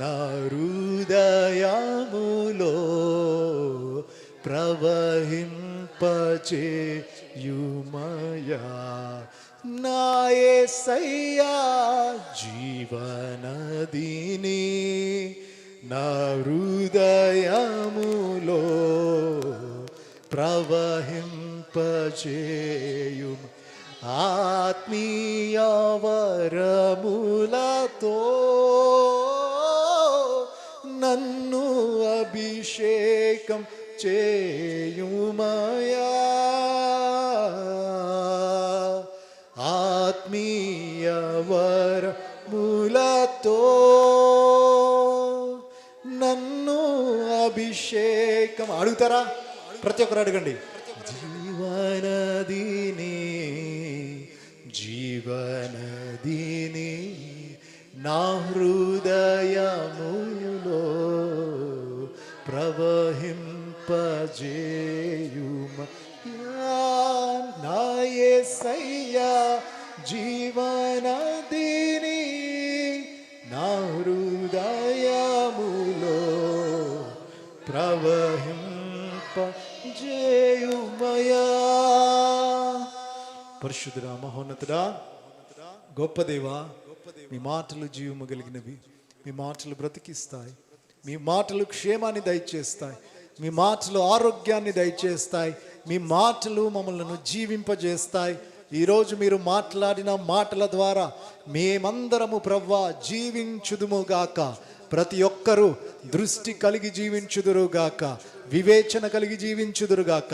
నా హృదయములో ప్రవహింపచేయుమయా. నా యేసయ్యా జీవనదిని నా హృదయములో ప్రవహింపచేయు. ఆత్మీయ వరములతో నన్ను అభిషేకం చేయుమయా. ఆత్మీయ వరములతో నన్ను అభిషేకం. అడుగుతారా? ప్రతి ఒక్కరు అడగండి. జీవనదిని నా హృదయములో ప్రవహింపజేయుమయ్యా నా యేసయ్యా జీవనదిని నా హృదయములో ప్రవహింపజేయుమయ్యా. పరిశుద్ధుడా, మహోన్నతుడా, గొప్ప దేవా, మీ మాటలు జీవము కలిగినవి, మీ మాటలు బ్రతికిస్తాయి, మీ మాటలు క్షేమాన్ని దయచేస్తాయి, మీ మాటలు ఆరోగ్యాన్ని దయచేస్తాయి, మీ మాటలు మమ్మల్ని జీవింపజేస్తాయి. ఈరోజు మీరు మాట్లాడిన మాటల ద్వారా మేమందరము ప్రవ్వా జీవించుదుముగాక. ప్రతి ఒక్కరూ దృష్టి కలిగి జీవించుదురుగాక, వివేచన కలిగి జీవించుదురుగాక,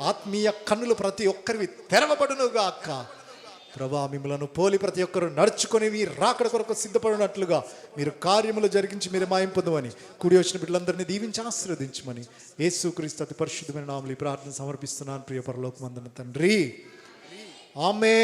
ఆత్మీయ కన్నులు ప్రతి ఒక్కరివి తెరవబడునుగాక. ప్రభా, మిమ్మలను పోలి ప్రతి ఒక్కరు నడుచుకొని మీ రాకడ కొరకు సిద్ధపడినట్లుగా మీరు కార్యములు జరిగించి మీరు మాయింపొందమని కూడి వచ్చిన బిడ్డలందరినీ దీవించి ఆశీర్వదించమని యేసుక్రీస్తు అతి పరిశుద్ధమైన నామములో ఈ ప్రార్థన సమర్పిస్తున్నాను. ప్రియ పరలోకమందున తండ్రి, ఆమేన్.